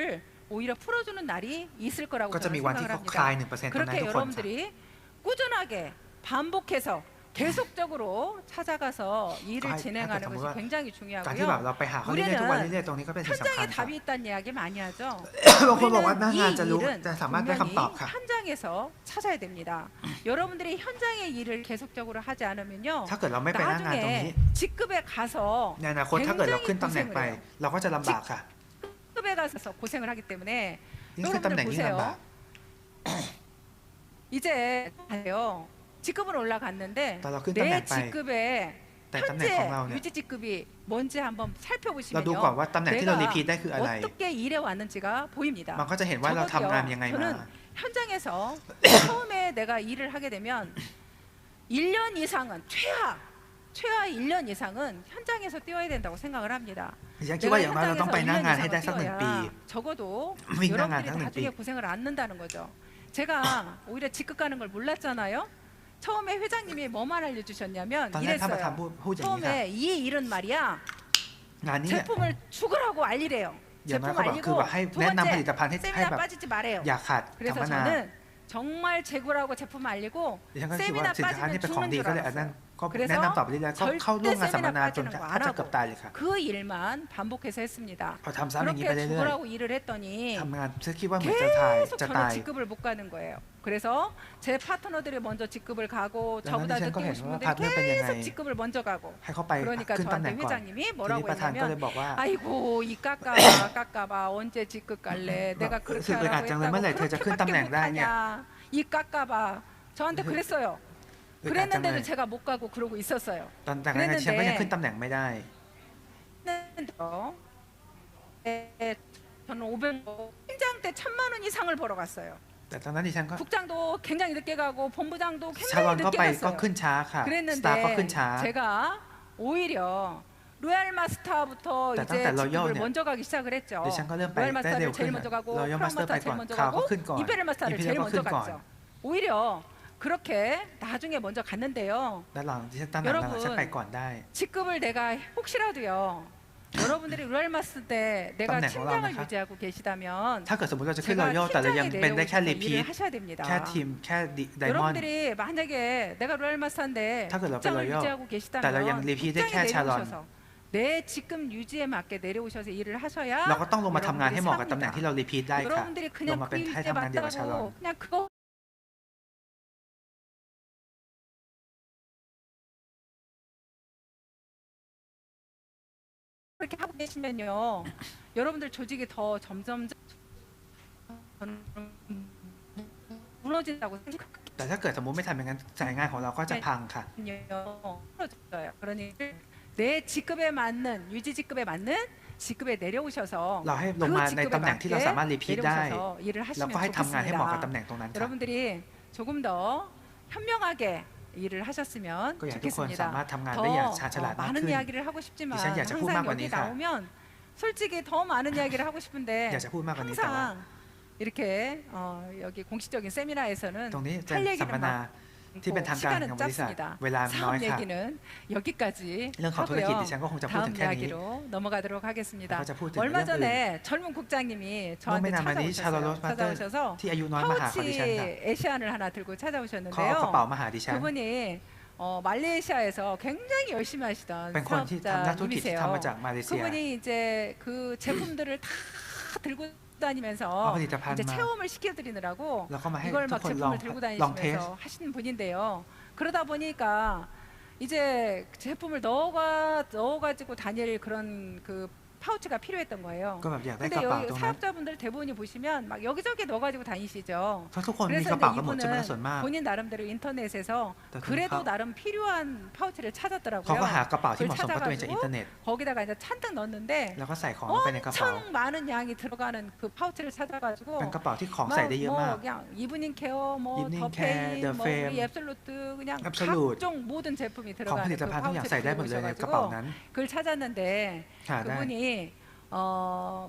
오히려 풀어주는 날이 있을 거라고 ก็จะมี 저는 วันที่ 생각을 เขาคลาย 합니다. 1% ตรงนั้น 그렇게 ทุกคนค่ะ 여러분들이 꾸준하게 반복해서 계속적으로 찾아가서 일을 진행하는 것이 굉장히 การที่แบบ 중요하고요. เราไปหาเขาเรื่อยๆทุกวันเรื่อยๆตรงนี้ก็เป็นสิ่งสำคั 현장에 ญค่ะ 답이 있다는 이야기 많이 하죠. บางคนบอกว่าหน้างาน 우리는 จะ 이 รู้ 일은 จะสามารถได้คำตอบ 분명히 ค่ะ 현장에서 찾아야 됩니다. 여러분들이 현장의 일을 계속적으로 하지 않으면요. ถ้าเกิดเราไม่ไปหน้างานตรงนี้ 나중에 직급에 가서 ในอนาคตถ้าเกิดเราขึ้นตำแหน่งไป 고생을 해요. เราก็จะลำบากค่ะ 직급에 가서 고생을 하기 때문에 ยิ่งขึ้นตำแหน่ง 여러분들 ยิ่งลำบาก 보세요. 이제 가요. 직급은 올라갔는데 또 큰 내 땀내 직급에 땀내 현재 건강하네. 유지 직급이 뭔지 한번 เราดูก่อน 살펴보시면요. ว่าตำแหน่งที่เรารีพีทได้คืออะไร 어떻게 일해 왔는지가 보입니다. มันก็จะเห็นว่าเราทำงานยังไงมา 저는 현장에서 처음에 내가 일을 하게 되면 1년 이상은 최하 1년 이상은 현장에서 뛰어야 된다고 생각을 합니다. ฉันคิดว่าอย่างน้อยเราต้องไปหน้างานให้ได้สัก 이상을 1 ปี 뛰어야 적어도วิ่งหน้างาน 여러분들이 ทั้ง1 ปี 나중에 고생을 안 는다는 거죠. 제가 오히려 직급 가는 걸 몰랐잖아요. 처음에 회장님이 뭐만 알려주셨냐면 ตอนแรกท่านประธาน 이랬어요. พูดอย่างนี้ค่ะ 처음에 이 일은 말이야 งานนี้เนี่ย 제품을 죽으라고 알리래요. อย่างน้อย 제품 เขาบอกคือ 알리고 ว่าให้ 두 แนะนำผลิ 번째 ตภัณฑ์ให้ 세미나 แบบ 빠지지 말아요. อย่าขาด 그래서 สัมมนา 저는 정말 재고라고 제품 알리고 ดิฉันก็คิดว่า 세미나 สินค้านี่ 빠지면 เป็นของ 죽는 ดี 줄 ก็เลยอันนั้น 알았어요. ก็แนะนำต่อไปเรื่อยๆก็เข้าร่วมงานสัมมนาจนถ้าจะเกือบตายเลยค่ะ 그 일만 반복해서 했습니다. พอทำซ้ำอย่างนี้ไป 그렇게 เรื่อย 죽으라고 일을 했더니 ๆทำงานฉันคิดว่าเหมือนจะตาย 계속 จะ 저는 ตาย 직급을 못 가는 거예요. 그래서 제 파트너들이 먼저 직급을 가고 저보다 나는 늦게 생각해. 오신 분들이 파트너เป็นยังไง 계속 직급을 먼저 가고 ให้เขาไป 그러니까 ขึ้นตำแหน่ 저한테 งก่อน 회장님이 ที 뭐라고 นี้ประธานก็เลย 했냐면 บอกว่า 아이고 이 깎아봐 언제 직급 갈래 내가 그렇게 슬픈 하라고 가정을 했다고 맨날 저 큰 그렇게밖에 땀 못하냐 낸다, 이 깎아봐 저한테 그랬어요. 그랬는데도 제가 못 가고 그러고 있었어요. ตอนแต่งงานกับดิฉันก็ยังขึ้นตำแหน่งไม่ได้ 네, 저는 500 팀장 때 1,000만 원 이상을 벌어 갔어요. แต่ตอนนั้นดิฉันก็ 국장도 굉장히 늦게 가고 본부장도 ชาลอน 굉장히 ก็ 늦게 ไปก็ 갔어요. ขึ้นช้าค่ะสตาร์ก็ขึ้น 그랬는데 ช้า 제가 오히려 로얄 마스터부터 나 이제ตั้งแต่ 로얄 직급을 네. 먼저 가기 시작을 했죠. ดิฉันก็เริ่มไป 로얄 ได้เร็ว 마스터를 ขึ้น 제일 먼저 가고 รอยัล 크라운 มาสเตอร์ไป 마스터 ก่อ 제일 น 먼저 คราว 가고 ก็ขึ้นก่อน 임페리얼 อิ 마스터를 มพีเรีย 제일 ลก็ขึ้ 먼저 นก่อน 갔죠. 오히려 그렇게 나중에 먼저 갔는데요. ด้านหลังดิฉันตำแหน่งหลังฉันไปก่อนได้ 직급을 내가 혹시라도요. 여러분들이 로얄 마스터 때 내가 땀내, 팀장을 올라오니까. 유지하고 계시다면 ถ้าเกิดสมมติเราจะขึ้นรอ 제가 ยัลแต่เรายัง 팀장이 เป็นได้แค่รี 내려오셔서 พีท 일을 하셔야 됩니다. แค่ทีมแค่ไดมอนด์ 여러분들이 만약에 내가 로얄 마스터인데 타그 국장을 러블러요. 유지하고 따라 양 계시다면 리피드 국장이 캐 찰런. 내려오셔서 내 직급 유지에 맞게 내려오셔서 일을 하셔야 เราก็ต้องลงมาทำงาน 여러분들이 ให้เหมาะกับตำแหน่ง 삽니다. ที่เรารีพีทได้ค่ะ 여러분들이 ลง 그냥 มา 그 เป็นให้ 일에 ทำงานเดียวกับชาลอน 맞다고 그냥 그거 그렇게 하고 계시면요. 여러분들 조직이 더 점점 무너진다고 생각해요. แต่ถ้าเกิดสมมติไม่ทำอย่างนั้นสายงานของเราก็จะพังค่ะ 무너져요. 그러니 내 직급에 맞는 유지 직급에 맞는 직급에 내려오셔서 เราให้ลง 그 มาใน 직급에 ตำแหน่งที่เราสามารถรีพีทได้ 내려오셔서 일을 แล้ว 하시면 ก็ให้ทำงานให้เหมาะกับ 좋겠습니다. ตำแหน่งตรงนั้นค่ะ 여러분들이 조금 더 현명하게 일을 하셨으면 ก็อยากให้ทุกคนสามารถ 좋겠습니다. ทำงานได้อย่างชาญฉลาด 더 มากขึ้น 많은 이야기를 하고 싶지만 이상 야자 항상 후만 여기 거니까. 나오면 솔직히 더 많은 이야기를 하고 싶은데 อยากจะพูดมากกว่านี้แต่ว่า 항상 이렇게 여기 공식적인 세미나에서는 ตรงนี้เป็น 할 สัม 얘기를 มนา 막 ที่เป็นทางการของ 시간은 บริษัท 짧습니다. เวลาน้อย 사업 ค่ะ 얘기는 여기까지 เรื่องของธุรกิจ 하고요. ดิฉันก็คงจะพูดถึง 다음 แค่นี้ 이야기로 넘어가도록 하겠습니다. 그거พูดถึง 얼마 เรื่องอื่น 전에 젊은 국장님이 เมื่อไม่ 저한테 นานมานี้ชาร์ลอตมาสเตอร์ 찾아오셔서 ที่อายุน้อยมาหาของดิฉันค่ะ 파우치 에시안을 하나 들고 เขาเอากระ 찾아오셨는데요. เป๋ามาหาดิฉัน 그분이 말레이시아에서 굉장히 열심히 하시던 เป็นคนที่ทำนักธุรกิจที่ทำมา 사업자님이세요. จากมาเลเซีย 그분이 이제 그 제품들을 다 들고 다니면서 아, 근데 다 이제 반만. 체험을 시켜드리느라고แล้วก็มาให้ 이걸 ทุ 막 กคน 제품을 들고 ลองเทส 다니시면서 하시는 분인데요. 그러다 보니까 이제 제품을 넣어가지고 다닐 그런 그 파우치가 필요했던 거예요. ก็แบบอยากได้ 근데 กระเป๋า 여기 ตรงนั้น 사업자분들 대부분이 보시면 막 여기저기 넣어가지고 다니시죠. เพราะทุกคนมี 그래서 กระเป๋า 이제 กันหมดใช่ไหมส่วนมาก 이분은 본인 나름대로 인터넷에서 다 그래도 그러니까. 나름 필요한 파우치를 เขา 찾았더라고요. ก็หากระเป๋าที่เหมาะสมกับตัวเองจากอินเทอร์เน็ต 거기다가 이제 찬뜩 넣었는데 แล้วก็ใส่ของลงไปในกระเป๋า 엄청 많은 양이 들어가는 그 파우치를 찾아가지고 เป็นกระเป๋าที่ของใส่ได้เยอะมาก 그냥 이브닝 케어, 뭐 이브닝 더페인, 케어, 뭐 더페인, 우리 앱솔루트 그냥 앱솔루트. 각종 모든 제품이 ของผ 들어가는 ลิต 그 ภัณฑ์ทุกอย่างใส่ 파우치를 ได้หมด 들고 เลยในกระเป๋า 있어가지고 นั้น 그걸 찾았는데 หาได้ 그분이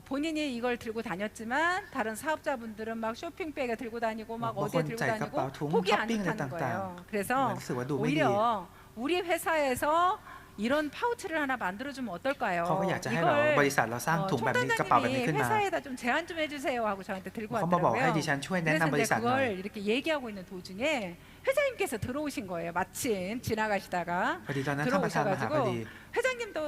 본인이 이걸 들고 다녔지만 다른 사업자분들은 막 쇼핑백에 들고 다니고 막 뭐 어디에 그건 들고 자기가 다니고 막 돈 폭이 안 쇼핑을 좋다는 했다. 거예요. 그래서 รู้สึกว่าดูไม่ดี 오히려 우리 회사에서 이런 파우치를 하나 만들어주면 어떨까요? เขาก็อยากจะให้เราบริษัทเราสร้างถุงแบบนี้กระเป๋าแบบนี้ 총장님이 ขึ้นมา 회사에다 좀 제안 좀 해주세요 하고 저한테 들고 เขามาบอกให้ 왔더라고요. ดิฉันช่วยแนะ 그래서 นำบ 이제 ริษัทหน่อย 그걸 이렇게 얘기하고 있는 도중에 회장님께서 들어오신 거예요. 마침 지나가시다가 พอดีตอนนั้นท่านประธานมาหาพอดี 회장님도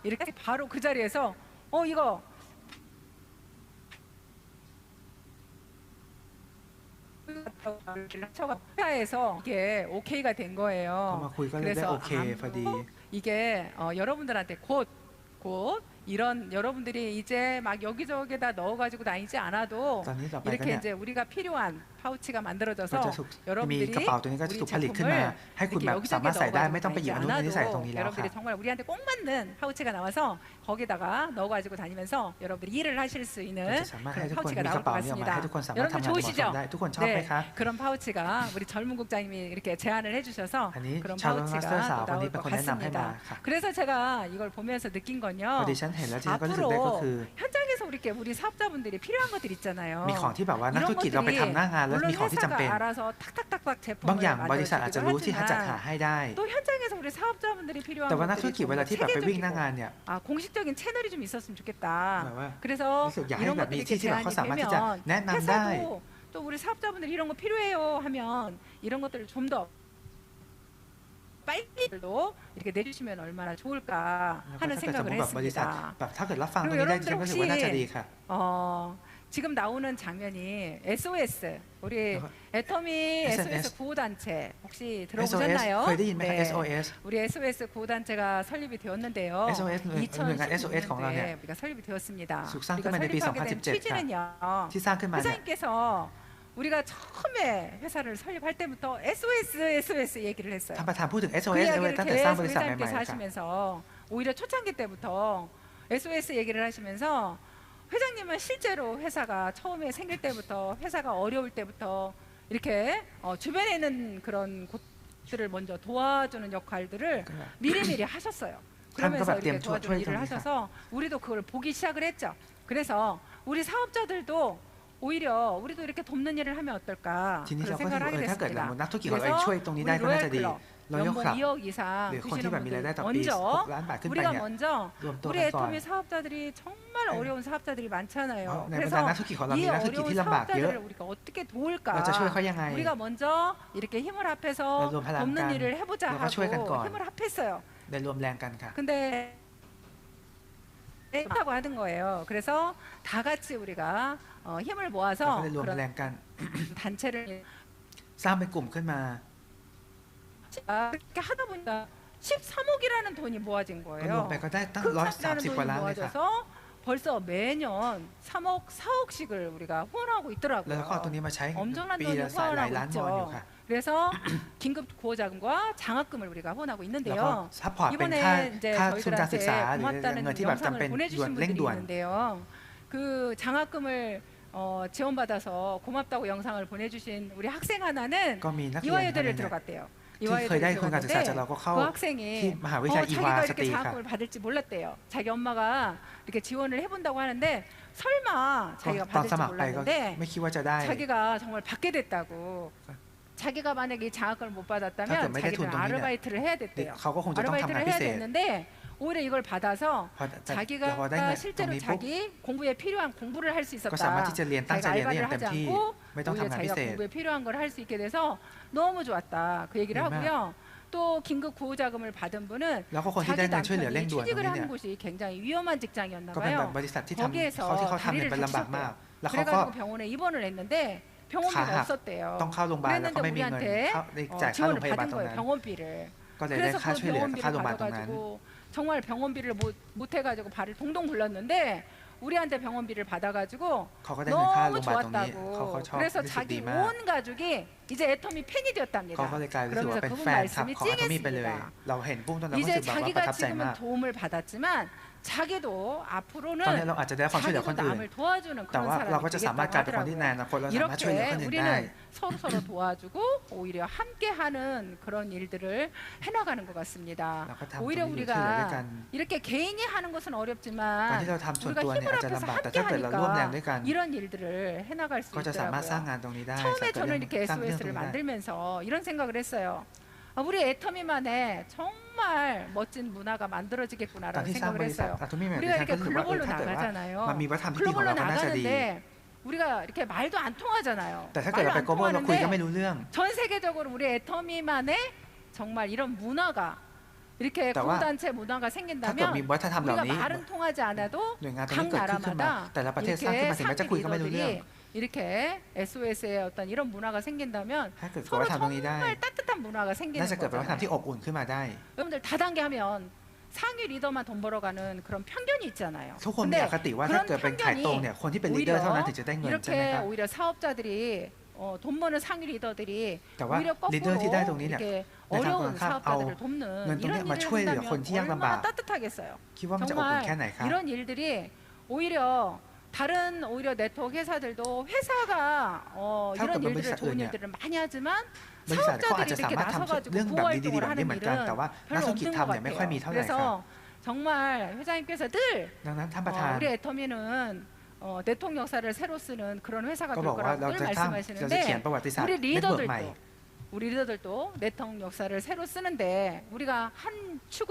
이렇게 바로 그 자리에서 이거 회사에서 이게 오케이가 된 เขามา 거예요. คุยก็เลยได้โอเคพอดี 이게 여러분들한테 곧 이런 여러분들이 이제 막 여기저기다 넣어가지고 다니지 않아도 ตอนนี้ต่อไปก็ 이렇게 เนี่ย 이제 우리가 필요한 파우치가 ก็ 만들어져서 จะถูกมี 여러분들이 กระเป๋าตัวนี้ก็จะถูกผลิตขึ้นมา ให้คุณ 이렇게 แบบสามารถ 여기저기 ใส่ได้ 넣어가지고 ไม่ต้องไปหยิบ 다니지 อันนู้นอันนี้ใส่ตรง 않아도 นี้แล้วค่ะ 여러분들이 정말 우리한테 꼭 맞는 파우치가 나와서 거기다가 넣어가지고 다니면서 여러분들이 일을 하실 수 ก็ 있는 จะสามารถให้ 그런 ทุกคน 파우치가 มีก 나올 ระ 것 เป๋านี้ออกมา 같습니다. ให้ทุกคนสามารถ 여러분들 ทำงานเหมาะสม 좋으시죠? ได้ทุกคนชอบไหม 네, คะ 그런 파우치가 우리 젊은 국장님이 이렇게 제안을 해주셔서 อันนี้ 그런 ชาวมาสเตอร์ 파우치가 สาว 또 คนนี้ 나올 เป็น 것 คนแนะนำให้มา 같습니다. ค่ะ 그래서 제가 이걸 보면서 느낀 พอ 건요. ดิฉันเห็นแล้วดิฉันก็รู้สึกได้ก็คือ 앞으로 현장에서 우리 사업자분들이 필요한 것들 있잖아요. มีของที่แบบว่านักธุรกิจเราไปทำหน้างานแล้ว 물론 มีของที่จำเป็น 회사가 알아서 탁탁탁탁 บาง 제품을 อย่างบริษัทอาจจะรู้ที่จัดหา 만들어주기도 ให้ได้ 하지만 또 현장에서 우리 사업자분들이 필요한 แต่ว่านักธุร 것들이 กิจเวลาที่แบบไปวิ่งหน้างาน 체계적이고 เนี่ย 공식적인 채널이 좀 있었으면 좋겠다. แบบว่า 그래서 รู้สึกอยากให้ 이런 แบบ 것들이 มี 이렇게 ที่ที่แบบ 제안이 เขาสามารถที่จะ 되면 แนะนำได้ 회사도 또 우리 사업자분들이 이런 거 필요해요 하면 이런 것들을 좀 더 빨리도 이렇게 내주시면 얼마나 좋을까 แล้วก็ 하는 ถ้าเกิดสมม 생각을 ติแบบบริษัท 했습니다. แบบถ้าเกิดรับฟังตรงนี้ได้ดิฉันก็รู้สึกว่าน่าจะดีค่ะ 지금 나오는 장면이 SOS 우리 애터미 SOS 구호단체 혹시 SOS 들어보셨나요? เคยได้ยินไหมคะ 네. SOS 우리 SOS 구호단체가 설립이 되었는데요. SOS หน่วยงาน SOS ของเราเนี่ย 2016년도에 우리가 설립이 되었습니다.ถูกสร้างขึ้น 우리가 มาในปี 설립하게 된 2017 ค่ะ 취지는요. ที่สร้างขึ้นมาเนี่ย 회장님께서 우리가 처음에 회사를 설립할 때부터 SOS 얘기를 했어요. ท่านประธานพูดถึง 그 SOS 이야기를 ตั้งแต่สร้างบ 계속 ริษัทใหม่ 회장님께서 ๆค่ะ 하시면서 오히려 초창기 때부터 SOS 얘기를 하시면서 회장님은 실제로 회사가 처음에 생길 때부터 회사가 어려울 때부터 이렇게 주변에 있는 그런 곳들을 먼저 도와주는 역할들을 미리미리 하셨어요. 그러면서 이렇게 도와주는 일을 하셔서 우리도 그걸 보기 시작을 했죠. 그래서 우리 사업자들도 오히려 우리도 이렇게 돕는 일을 하면 어떨까 ทีนี้ 그런 เราก็ 생각을 คิด 하게 ว่าถ้าเกิดเรา 됐습니다. นักธุรกิจของเราเองช่วยตรงนี้ได้ก็น่าจะดีเรายก 연봉 ครับ 2억 이상 หรือคนที่ 되시는 แบบมีรายได้ 분들 ต่อปี 먼저 6 ล้านบาทขึ้นไป 우리가 เนี่ย 먼저 รวมตัว 우리 กันก่อน 애터미 사업자들이 정말 어려운 사업자들이 많잖아요. ในบรรดานักธุรกิจของเรา 이 มีนักธุรกิจ 어려운 ที่ลำบากเยอะ 사업자들을 우리가 어떻게 도울까? เราจะช่วยเขายังไง 우리가 먼저 이렇게 힘을 합해서 네, 좀 돕는 하려니까 일을 해보자 우리가ช่วยกัน 하고 ก่อน 힘을 합했어요. ได้รวมแรงกันค่ะ 근데 하고 하는 거예요. 그래서 다 같이 우리가 힘을 เรา 모아서 ก็ได้รวม 그런 แรงกัน 단체를 สร้างเป็นกลุ่มขึ้นมา 그렇게 하다 보니까 13억이라는 돈이 모아진 ก็รวม 거예요. ไปก็ได้ตั้ง 큰 130 กว่าล้านเลยค่ะ 모아져서 벌써 매년 3억, 4억씩을 우리가 후원하고 แล้วก็เอาตรง 있더라고요. นี้มาใช้ 엄청난 ปี 돈을 ละหลายล้าน 후원하고 วอนอยู่ 있죠. ค่ะ 그래서 긴급 구호자금과 장학금을 우리가 후원하고 แล้วก็ 있는데요. ซัพพอร์ตเป็นค่า 이번에 이제 ค่าทุนการศึกษา 저희들한테 หรือ 고맙다는 เงินที่แบบจำเป็น 영상을 ด่วน 보내주신 เร่ง 분들이 ด่วน 있는데요. 그 장학금을 지원받아서 고맙다고 영상을 보내주신 우리 학생 하나는 ก็มีนักเรียนคนหนึ 이화여대를 งเนี่ย 들어갔대요. 이화여대를 เคยได้ทุนการศึกษาจาก 들어갔는데 เราก็เข้า 그 학생이 ที่มหาวิทยาลัยอีวา 자기가 สตรี 이렇게 ค่ะ 장학금을 받을지 몰랐대요. 자기 엄마가 이렇게 지원을 해본다고 하는데 설마 ก็ 자기가 ตอนส 받을지 มัครไปก็ 몰랐는데 ไม่คิดว่าจะได้ 자기가 정말 받게 됐다고. 자기가 만약에 이 장학금을 못 ถ้าเกิด 받았다면 ไม่ได้ทุน 자기는 ตรงนี้เนี่ย 아르바이트를 해야 됐대요. เขาก็คงจะต้องทำงาน 아르바이트를 พิ 해야 เศษ 됐는데 오히려 이걸 받아서 พอแต่พอได้ 자기가 เงินตรง 실제로 นี้ปุ๊บ 자기 공부에 필요한 공부를 할 수 ก็สามารถ 있었다. ที่จะเรียนตั้งใจ 자기가 เรียนได้อ 알바를 ย่างเต็ม 하지 ที่ 않고 ไม่ต้อง 오히려 ทำงานพิ 자기가 เศษ 공부에 필요한 걸 할 수 있게 돼서 너무 좋았다. 그 얘기를 네, 하고요. 또 긴급 구호 자금을 받은 분은 แล้วก็คนที่ได้ 자기 เงินช่วยเหลือเร่ง 남편이 ด่วนตรง 취직을 นี้เนี่ย 하는 곳이 굉장히 위험한 직장이었나 ก็เป็นแบบ 봐요. บริษัทที่ทำ 거기에서 เขาที่เขาทำเนี่ย 다리를 เป็นลำบากมาก 다쳤대요. แล้วเขาก็ 그래가지고 병원에 입원을 했는데 병원비가 가합. 없었대요. ต้องเข้าโรงพยาบาลแล้ว 그랬는데 ก็ไม่มีเงิน 우리한테 ได้จ่ายค่าโรง 지원을 พยาบาล 받은 ตรง 거예요. นั้น 병원비를. ก็เลยได้ 그래서 ค่า 그 ช่วยเหลือค่า 병원비를 โรงพยาบาลตรงนั้น 받아가지고 정말 병원비를 못 해가지고 발을 동동 굴렀는데 우리한테 병원비를 받아가지고 เขาก็ได้เงินค่าโร 너무 งพยาบาลตรงนี้เขา 좋았다고. ชอบ 그래서 รู้สึกดี 자기 มาก 온 가족이 이제 애터미 팬이 เขาก็ 되었답니다. เลยกลายรู้สึกว่า 그러면서 เป็น 그분 แฟนคลับ 말씀이 ของอาโตมี่ไปเลย 찡했습니다. เราเห็นปุ๊บตอนนั้นรู้ 이제 สึกแบบว่าประ 자기가 ทับใจมาก 지금은 도움을 받았지만 자기도 ตอนนี้ 앞으로는 เราอาจจะได้ความช่วยเหลือคน 자기도 อื่น 남을 도와주는 แต่ 그런 ว่าเราก็ 사람이 จะสามารถก 되겠다고 ลายเป็นคนที่ในอ 하더라고요. นาคตเราสามารถช่วยเหลือคน 이렇게 อื่นได้ 우리는 서로 도와주고 오히려 함께하는 그런 일들을 해나가는 것 같습니다. เราก็ทำตรง 오히려 นี้อยู่ช่วยเหลือด้วยกั 우리가 น 이렇게 개인이 하는 것은 การ 어렵지만 ที่เราทำส่วน 우리가 ตัวเนี่ย 힘을 อาจจะ 합해서 ลำบากแต่ 함께 ถ้าเกิดเราร่วมแรงด้วย 하니까 กัน 이런 일들을 해나갈 수 ก็จะสามารถสร้างงาน 있더라고요. ตรงนี้ได้ 처음에 สร้าง 저는 이렇게 สร้างเรื่องตรง SOS를 นี้ได้ 만들면서 이런 생각을 했어요. 우리 애터미만의 정말 멋진 문화가 ตอน 만들어지겠구나라는 ที่สร้างบ 생각을 ริษัท 했어요. อะโตมี่แมน 우리가 ฉันก็ 이렇게 คือว่า 글로벌로 ถ้าเกิดว่า 나가잖아요. มันมีวัฒนธรรมที่ดีของ 글로벌로 เราก็น่าจะดี 나가는데 우리가 이렇게 말도 안 통하잖아요. แต่ถ้าเกิดเรา 말도 ไป 안 โกลบอลเราคุยก็ไม่ 통하는데 รู้เรื่อง 전 세계적으로 우리 애터미만의 정말 이런 문화가 이렇게แต่ว่า 구단체 문화가 ถ้าเกิด 생긴다면 มีวัฒนธรรมเหล่า 우리가 นี้ 말은 통하지 않아도 หน่วยงานตรงนี้ 각 เกิดขึ้นขึ้นมา 나라마다 แต่ละประเทศสร้างขึ้น 이렇게 มาถึงแม้จะคุยก็ไม่รู้เรื่อง 상위 이렇게 SOS의 어떤 이런 문화가 생긴다면 ถ้าเกิด 서로 วัฒนธรรมตรงนี้ได้ 정말 따뜻한 문화가 น่า 생기는 จะเกิดเป็นวัฒนธรรมที่ 거잖아요. อบอุ่นขึ้นมาได้ 여러분들 다단계 하면 상위 리더만 돈 벌어가는 그런 편견이 있잖아요. ทุกคนมีอคติว่าถ้าเกิดเป็นขายตรงเนี่ยคนที่เป็นลีดเดอร์เท่านั้นถึงจะได้เงินใช่ไหม 이렇게 ครับ 오히려 사업자들이 돈 버는 상위 리더들이 แต่ว่า 오히려 ลีดเดอร์ที่ได้ตรง 거꾸로 นี้เนี่ย 이렇게 ในทางตรง 어려운 ข้ามเอา 사업자들을 돕는 เงินตรงนี้ 이런 มา 일을 ช่วยเหลือคน 한다면 ที่ยากลำบาก 얼마나 따뜻하겠어요. คิดว่ามันจะอบอุ่น 정말 แค่ไหนครับ 이런 일들이 오히려 다른 오히려 네트워크 회사들도 회사가 이런 ท่ากับ 일들을 บริษัทอื่น 좋은 เนี่ย 일들을 많이 하지만 บริษัทเขาอาจ 사업자들이 จะสา 이렇게 มารถทำ 나서가지고 เรื่องแบบดีๆ 구호 แบบนี้ 활동을 เหมื 하는 อนกัน แต่ 일은 ว่านัก 별로 ธุรกิจ 없는 ทำ 것 เนี่ยไม่ค่อยมี 같아요. เท่าไหร่ครับ 그래서 정말 회장님께서 늘 ดังนั้นท่านประธาน 우리 애터미는 네트워크 역사를 새로 쓰는 그런 회사가 ก็ 될 บอกว่า 거라고 เรา 늘 จะเขียน 말씀하시는데 ประวัติศาสตร์ 우리 เน็ตเวิร์กใหม่ 우리 리더들도 네트워크 역사를 새로 쓰는데 우리가 한 축을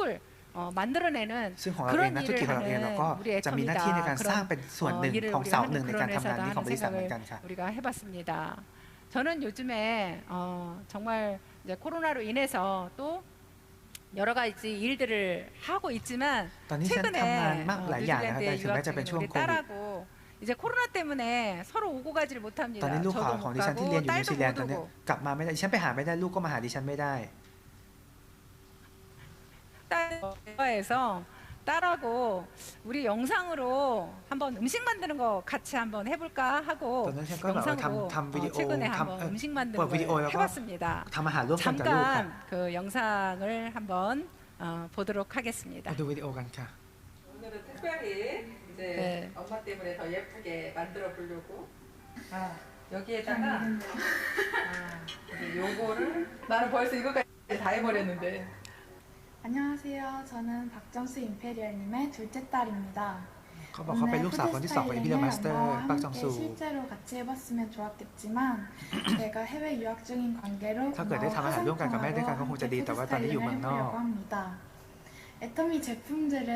만들어내는 ซึ่งของเราเอง 그런 นักธุรกิจ 일을 ของเราเองเราก็ 하는 우리 จะมีหน้าที่ในการ 애터미다. สร้างเป็นส่วนหนึ่ง 일을 ของ 우리가 เสา 하는 หนึ่งใน 그런 การทำงาน 회사다 นี้ของ 하는 บริษัทเหมือนกัน 생각을 ค่ะ 우리가 해봤습니다. 저는 요즘에 정말 이제 코로나로 인해서 또 여러 가지 일들을 하고 있지만 ตอนนี้ฉันทำงาน 최근에 มากหลายอย่างนะครับ 뉴질랜드에 แต่ถึงแม้จะเป็น 유학 ช่วง 중인 우리 โควิด 딸하고 이제 코로나 때문에 서로 오고 가지를 ตอน 못합니다. นี้ลูก 저도 ของ 못 ดิฉันที่เรียนอยู่นิว 가고 ซีแลนด์ต 딸도 อน 못 นี้ 오고 กลับมาไม่ได้ดิฉันไปหาไม่ได้ลูกก็มาหาดิฉันไม่ได้ 딸에서 딸하고 우리 영상으로 한번 음식 만드는 거 같이 한번 해볼까 하고 ตอนนั้นฉันก็แบบว่า 영상으로 ทำวิดีโอ 최근에 ท 한번 음식 ำ 만드는 เปิดวิดีโอ 걸 แล้วก็ 해봤습니다. ทำอาหารร่วมกันกับลูกค่ะ 잠깐 그 영상을 한번 보도록 하겠습니다. มาดูวิดีโอกันค่ะ 오늘은 특별히 이제 엄마 때문에 더 예쁘게 만들어 보려고 여기에다가 이제 요거를 나는 벌써 이거까지 다 해버렸는데 안녕하세요. 저는 박정수 임페리얼님의 둘째 딸입니다. เขาบอกเขาเป็นลูกสาวคนที่สองของอิมพีเรียลมาสเตอร์ 엄마와 ปักจอง 함께 ซู 실제로 같이 해봤으면 좋았겠지만 제가 해외 유학 중인 관계로 ถ้าเกิดได้ทำอาหารร่วมกันกับแม่ด้วยกันก็คงจะดีแต่ว่าตอนนี้อยู่เมืองนอก 해보려고 합니다. 애터미 제품들을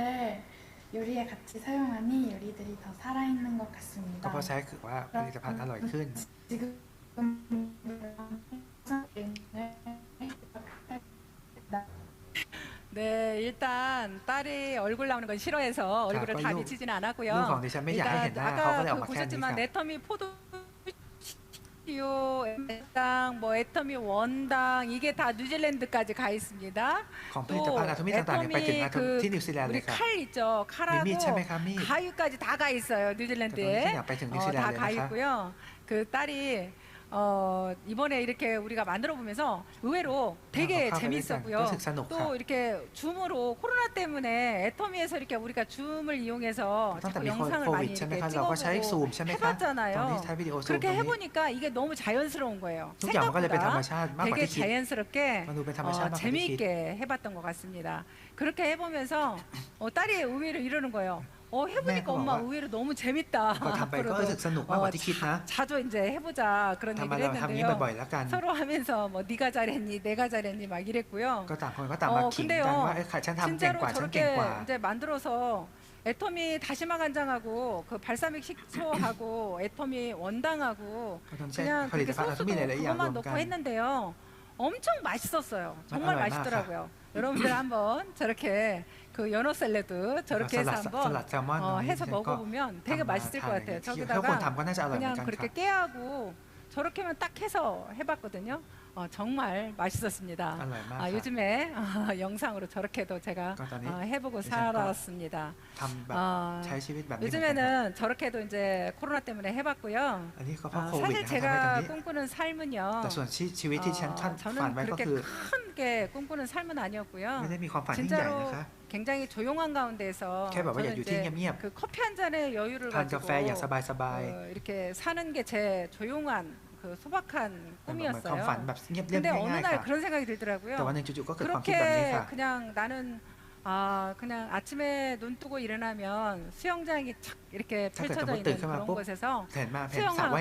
요리에 같이 사용하니 요리들이 더 살아있는 것 ก็ 같습니다. เพราะใช้คือว่าผลิตภัณฑ์อร่อยขึ้น 지금 네 일단 딸이 얼굴 나오는 건 싫어해서 얼굴을 다 빨리 비치진 ลูก 않았고요. ของดิฉันไม่อยากให้เห็นหน้าเขาก็เลยออก 아까 มาแค่นี้ 보셨지만 ค่ะ 애터미 포도 당, 뭐 애터미 원당 이게 다 뉴질랜드까지 가 있습니다. ของผลิตภัณฑ์อะโทมิต่างๆเนี่ยไปถึงที่นิวซีแลนด์เล 우리 ยค่ะ 칼 있죠. มี 칼하고 มีดใช่ไหมคะมีด 가위까지 다 가 있어요.แต่ตอนนี้ฉัน 뉴질랜드에 อยากไปถึงนิวซีแลน 다 ด์เลย 가 นะคะ 있고요. 그 딸이 이번에 이렇게 우리가 만들어 보면서 의외로 되게 재밌었고요. 또 이렇게 줌으로 코로나 때문에 애터미에서 이렇게 우리가 줌을 이용해서 자꾸 영상을 많이 이렇게 찍어보고 해봤잖아요. 그렇게 해보니까 이게 너무 자연스러운 거예요. 생각보다 되게 자연스럽게 재미있게 해봤던 것 같습니다. 그렇게 해보면서 딸이 의외로 이러는 거예요. 해보니까 엄마 의외로 너무 재밌다. 앞으로도 자주 이제 해보자 그런 얘기를 했는데요. 서로 하면서 뭐 네가 잘했니, 내가 잘했니 막 이랬고요. 근데요, 진짜로 저렇게 이제 만들어서 애터미 다시마 간장하고 그 발사믹 식초하고 애터미 원당하고 그냥 그렇게 소스도 그것만 넣고 했는데요. 엄청 맛있었어요. 정말 맛있더라고요. 여러분들 한번 저렇게 그 연어 샐러드 저렇게 해서 한번 해서 먹어보면 되게 맛있을 것 같아요. 저기다가 그냥 그렇게 깨하고 저렇게만 딱 해서 해봤거든요. 정말 맛있었습니다. 요즘에 영상으로 저렇게도 제가 해보고 살았습니다. 요즘에는 저렇게도 이제 코로나 때문에 해봤고요. 사실 제가 꿈꾸는 삶은요. 저는 그렇게 크게 꿈꾸는 삶은 아니었고요. 진짜로 굉장히 조용한 가운데에서 저는 이제 그 커피 한 잔의 여유를 가지고 이렇게 사는 게 제 조용한 그 소박한 꿈이었어요. 근데 어느 날 그런 생각이 들더라고요. 그렇게 그냥 나는 그냥 아침에 눈 뜨고 일어나면 수영장이 착 이렇게 펼쳐져 있는 그런 곳에서 수영하고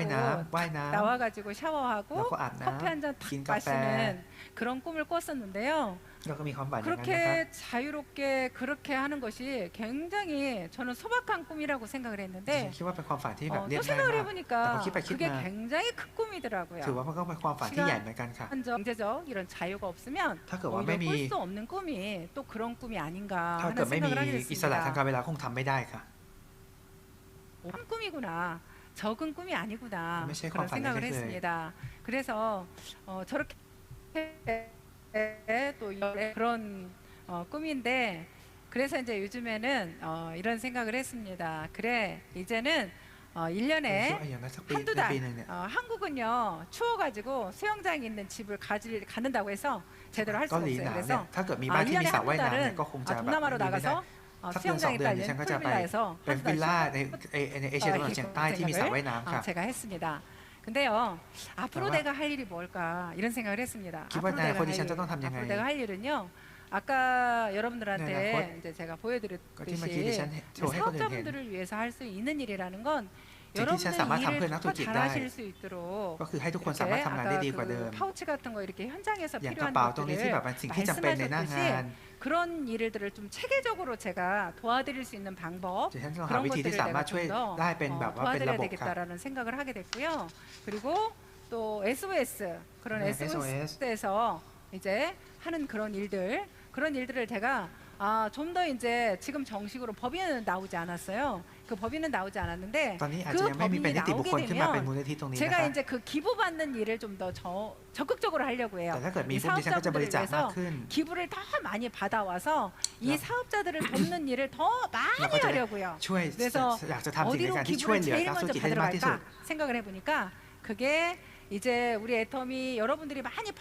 나와가지고 샤워하고 커피 한 잔 탁 마시는 그런 꿈을 꿨었는데요. 그렇게 자유롭게 그렇게 하는 것이 굉장히 저는 소박한 꿈이라고 생각을 했는데 또 생각을 해보니까 그게 굉장히 큰 꿈이더라고요. 경제적 이런 자유가 없으면 오히려 꿀 수 없는 꿈이 또 그런 꿈이 아닌가 하는 생각을 하게 됐습니다. 큰 꿈이구나. 적은 꿈이 아니구나. 그런 생각을 했습니다. 그래서 저렇게 또 그런 꿈인데 그래서 이제 요즘에는 이런 생각을 했습니다. 그래 이제는 1년에 한두 달 한국은요 추워가지고 수영장이 있는 집을 가는다고 해서 제대로 할 수가 없어요. 그래서 1년에 한두 달은 동남아로 나가서 수영장이 딸린 풀빌라에서 제가 했습니다. 근데요 앞으로 내가 할 일이 뭘까 이런 생각을 했습니다. 앞으로 내가 할 일은요 아까 여러분들한테 이제 제가 보여드렸듯이 사업자분들을 위해서 할 수 있는 일이라는 건 여러분들 일을 더 잘하실 수 있도록 이렇게 아까 그 파우치 같은 거 이렇게 현장에서 필요한 것들을 말씀하셨듯이 그런 일들을 좀 체계적으로 제가 도와드릴 수 있는 방법 그런 것들을 내가 좀 더 도와드려야 되겠다라는 생각을 하게 됐고요. 그리고 또 SOS 그런 SOS에서 이제 하는 그런 일들을 제가 좀 더 이제 지금 정식으로 법인은 나오지 않았어요. 그 법인은 나오지 않았는데 그 법인이 나오게 되면 제가 이제 그 기부받는 일을 좀 더 적극적으로 하려고 해요. 이 사업자분들을 위해서 기부를 더 많이 받아와서 이 사업자들을 돕는 일을 더 많이 하려고요. 그래서 어디로 기부를 제일 먼저 받으러 갈까 생각을 해보니까 그게 이제 우리 애터미 여러분들이 많이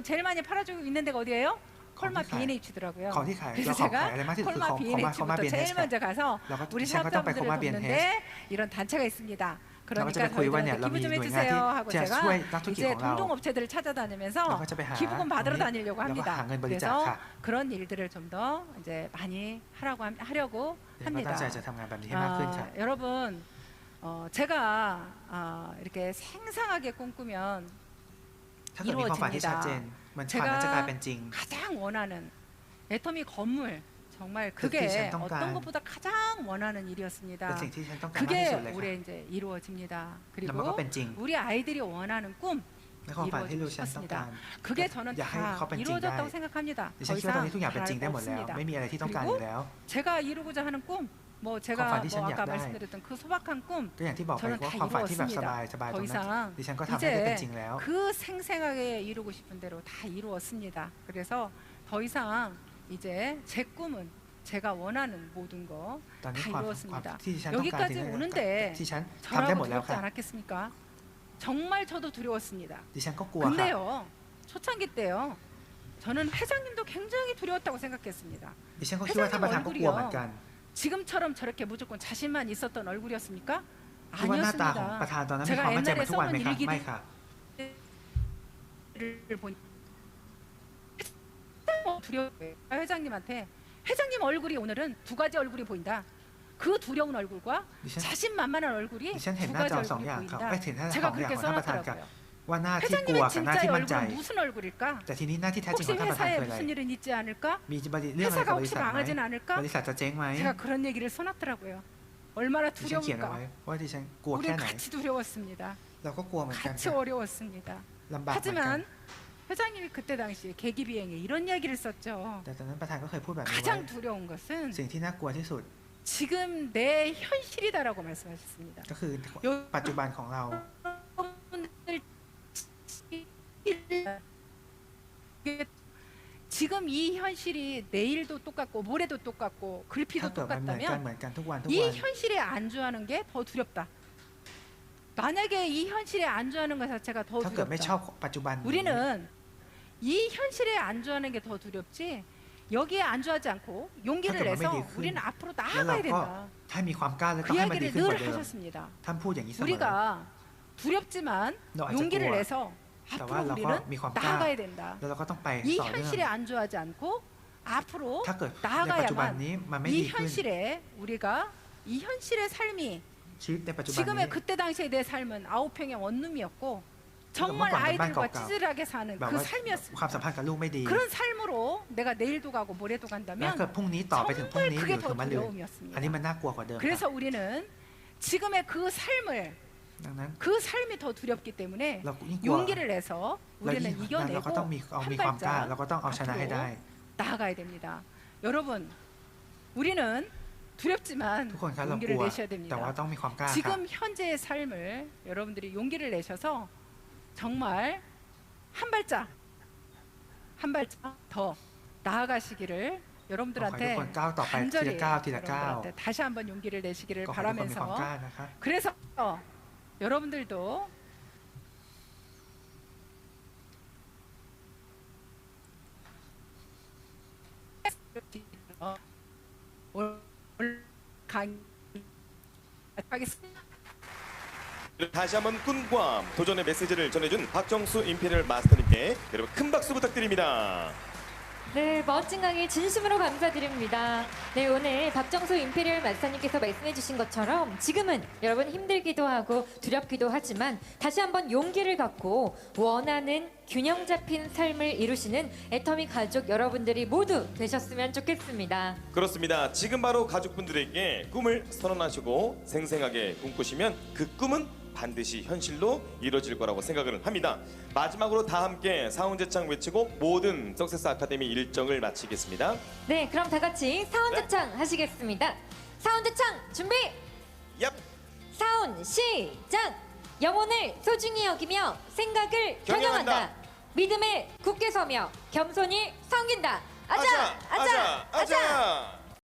제일 많이 팔아주고 있는 데가 어디예요? 콜마 B&H더라고요. 그래서 제가 콜마 B&H부터 제일 먼저 가서 우리 사업자분들을 돕는데 이런 단체가 있습니다. 그러니까 저희들한테 기부 좀 해주세요 하고 제가 이제 동종업체들을 찾아다니면서 기부금 받으러 다니려고 합니다. 그래서 그런 일들을 좀 더 이제 많이 하려고 합니다. 여러분 제가 이렇게 생생하게 꿈꾸면 이루어집니다. 제가 가장 원하는 애터미 건물 정말 그게 어떤 것보다 가장 원하는 일이었습니다. 그게 올해 이제 이루어집니다. 그리고 우리 아이들이 원하는 꿈 이루어지고 싶었습니다. 그게 저는 다 이루어졌다고 생각합니다. 더 이상 바랄 거 없습니다. 그리고 제가 이루고자 하는 꿈 제가 아까 말씀드렸던 그 소박한 꿈 저는 다 이루었습니다. 더 이상 이제 그 생생하게 이루고 싶은 대로 다 이루었습니다. 그래서 더 이상 이제 제 꿈은 제가 원하는 모든 거 다 이루었습니다. 여기까지 오는데 저라고 두렵지 않았겠습니까? 정말 저도 두려웠습니다. ดิฉันก็กลัวค่ะ 근데요, 초창기 때요, 저는 회장님도 굉장히 두려웠다고 생각했습니다. ดิฉันก็คิดว่าท่านประธานก็กลัวเหมือนกัน 지금처럼 저렇게 무조건 자신만 있었던 얼굴이었습니까? คิดว่าหน้าตาของประธานตอนนั้นมีความมั่นใจเหมือนทุกวันไหมคะไม่ค่ะ 를 보니 두려워요. 회장님한테 회장님 얼굴이 오늘은 두 가지 얼굴이 보인다. 그 두려운 얼굴과 자신만만한 얼굴이 ดิฉันเห็น 두 หน้า 가지 จอสองอย่าง 얼굴이 ครับ 보인다. ไม่เห็นหน้าส 제가 องอย่าง 그렇게 ของท่านประธานกับ 써놨더라고요. ว่าหน้าที่กลัว 회장님의 กับหน้า 진짜 ที่มั่นใจ 얼굴은 무슨 얼굴일까? แต่ทีนี้หน้าที่แท้จริง 혹시 ของท่านประธาน 회사에 คืออะไร 무슨 일은 있지 않을까? มีเรื่องอะไรกับ 회사가 บริ 혹시 ษัทไหม 망하진 않을까? บริษัทจะเจ๊งไหม 제가 그런 얘기를 써놨더라고요. 얼마나 ดิฉันเขียนเอาไว้ 두려울까? ว่าดิฉันกลัว 우리 แค่ไหน 같이 두려웠습니다. เราก็กลัวเหมือนกัน 같이 ค่ะ 어려웠습니다. ลำบากเหมือนกัน 하지만 회장님이 그때 당시에 계기비행에 이런 이야기를 썼죠. แต่ตอนนั้นประธานก็เคยพูดแบบนี้ว่า 가장 두려운 것은 สิ่งที่น่ากลัวที่สุด 지금 내 현실이다라고 말씀하셨습니다. ก็คือปัจจุบันของเรา 여러분들 지금 이 현실이 내일도 똑같고 모레도 똑같고 ถ้า 글피도 เกิดมันเหมือนกัน 똑같다면 เหมือนกันทุกวันทุก 이 วัน 현실에 안주하는 게 더 두렵다. 만약에 이 현실에 안주하는 것 자체가 더 ถ้าเกิดไม่ชอบ 두렵다. ปัจจุบัน 우리는 이 현실에 안주하는 게 더 두렵지 여기에 안주하지 않고 용기를 잠깐만, 내서 매일 그- 우리는 앞으로 แล้ว 나아가야 เราก็ 된다. ถ้ามีความกล้าแล้วต้ 그 องให้มันดี 이야기를 ขึ้นก 늘 ว่าเดิม 하셨습니다. ท่านพูดอย่างนี้เสมอ 우리가 두렵지만 너 아직 용기를 좋아. 내서 앞으로 나와, 우리는 나와, 미ความกล้า 나아가야 된다. แล้วเราก็ต้องไป 이 ต่อเนื่อง 현실에 안주하지 않고 앞으로 ถ้าเกิดในปัจจุบันนี้ 나아가야만 มันไม่ 이 ดีขึ้น 현실에 우리가 이 현실의 삶이 ชีวิตในปัจจุบัน 지금의 นี้ 그때 당시에 내 삶은 9평의 원룸이었고 정말 뭐 아이들과 깜깜. 찌질하게 사는 แบบ 그 ว่า 삶이었습니다. ความสัมพันธ์กับลูกไม่ดี 그런 삶으로 내가 내일도 가고 모레도 แล้ว 간다면 เกิดพรุ่งนี้ต่อไปถึงพรุ่ง 정말 นี้ห 그게 รือ 더 ถึงมะรืน 두려움이었습니다. อันนี้มันน่ากลัวกว่าเดิม 그래서 우리는 지금의 그 삶을 ดังนั้น 그 삶이 더 두렵기 때문에 เรายิ่งกลัว 용기를 내서 เรา 우리는 ยิ่งเราก็ 이겨내고 ต้องมี 한 ความกล้า 발짝 เราก็ต้องเอาชนะให้ได้ 나아가야 됩니다. 여러분, 우리는 두렵지만 ทุกคนครับเราก 용기를 ลัว 내셔야 แต่ว่า 됩니다. ต้องมีความกล้าครับ 지금 현재의 삶을 여러분들이 용기를 내셔서 정말 한 발짝 더 나아가시기를 ขอให้ทุก 여러분들한테 คนก้าวต่อไปที 간절히 ละก้าวทีละก้าว 여러분들한테 다시 한번 용기를 내시기를 ก็ขอให้ทุกคนมีความ 바라면서 กล้านะครับ 그래서 여러분들도 하겠습니다. 다시 한번 꿈과 도전의 메시지를 전해준 박정수 임페리얼 마스터님께 여러분 큰 박수 부탁드립니다. 네, 멋진 강의 진심으로 감사드립니다. 네, 오늘 박정수 임페리얼 마스터님께서 말씀해주신 것처럼 지금은 여러분 힘들기도 하고 두렵기도 하지만 다시 한번 용기를 갖고 원하는 균형 잡힌 삶을 이루시는 애터미 가족 여러분들이 모두 되셨으면 좋겠습니다. 그렇습니다. 지금 바로 가족분들에게 꿈을 선언하시고 생생하게 꿈꾸시면 그 꿈은 반드시 현실로 이루어질 거라고 생각을 합니다. 마지막으로 다 함께 사운드창 외치고 모든 석세스 아카데미 일정을 마치겠습니다. 네, 그럼 다 같이 사운드창 하시겠습니다. 사운드창 준비! 얍! 사운 시작! 영혼을 소중히 여기며 생각을 경영한다. 경영한다. 믿음에 굳게 서며 겸손히 섬긴다. 아자! 아자! 아자! 아자!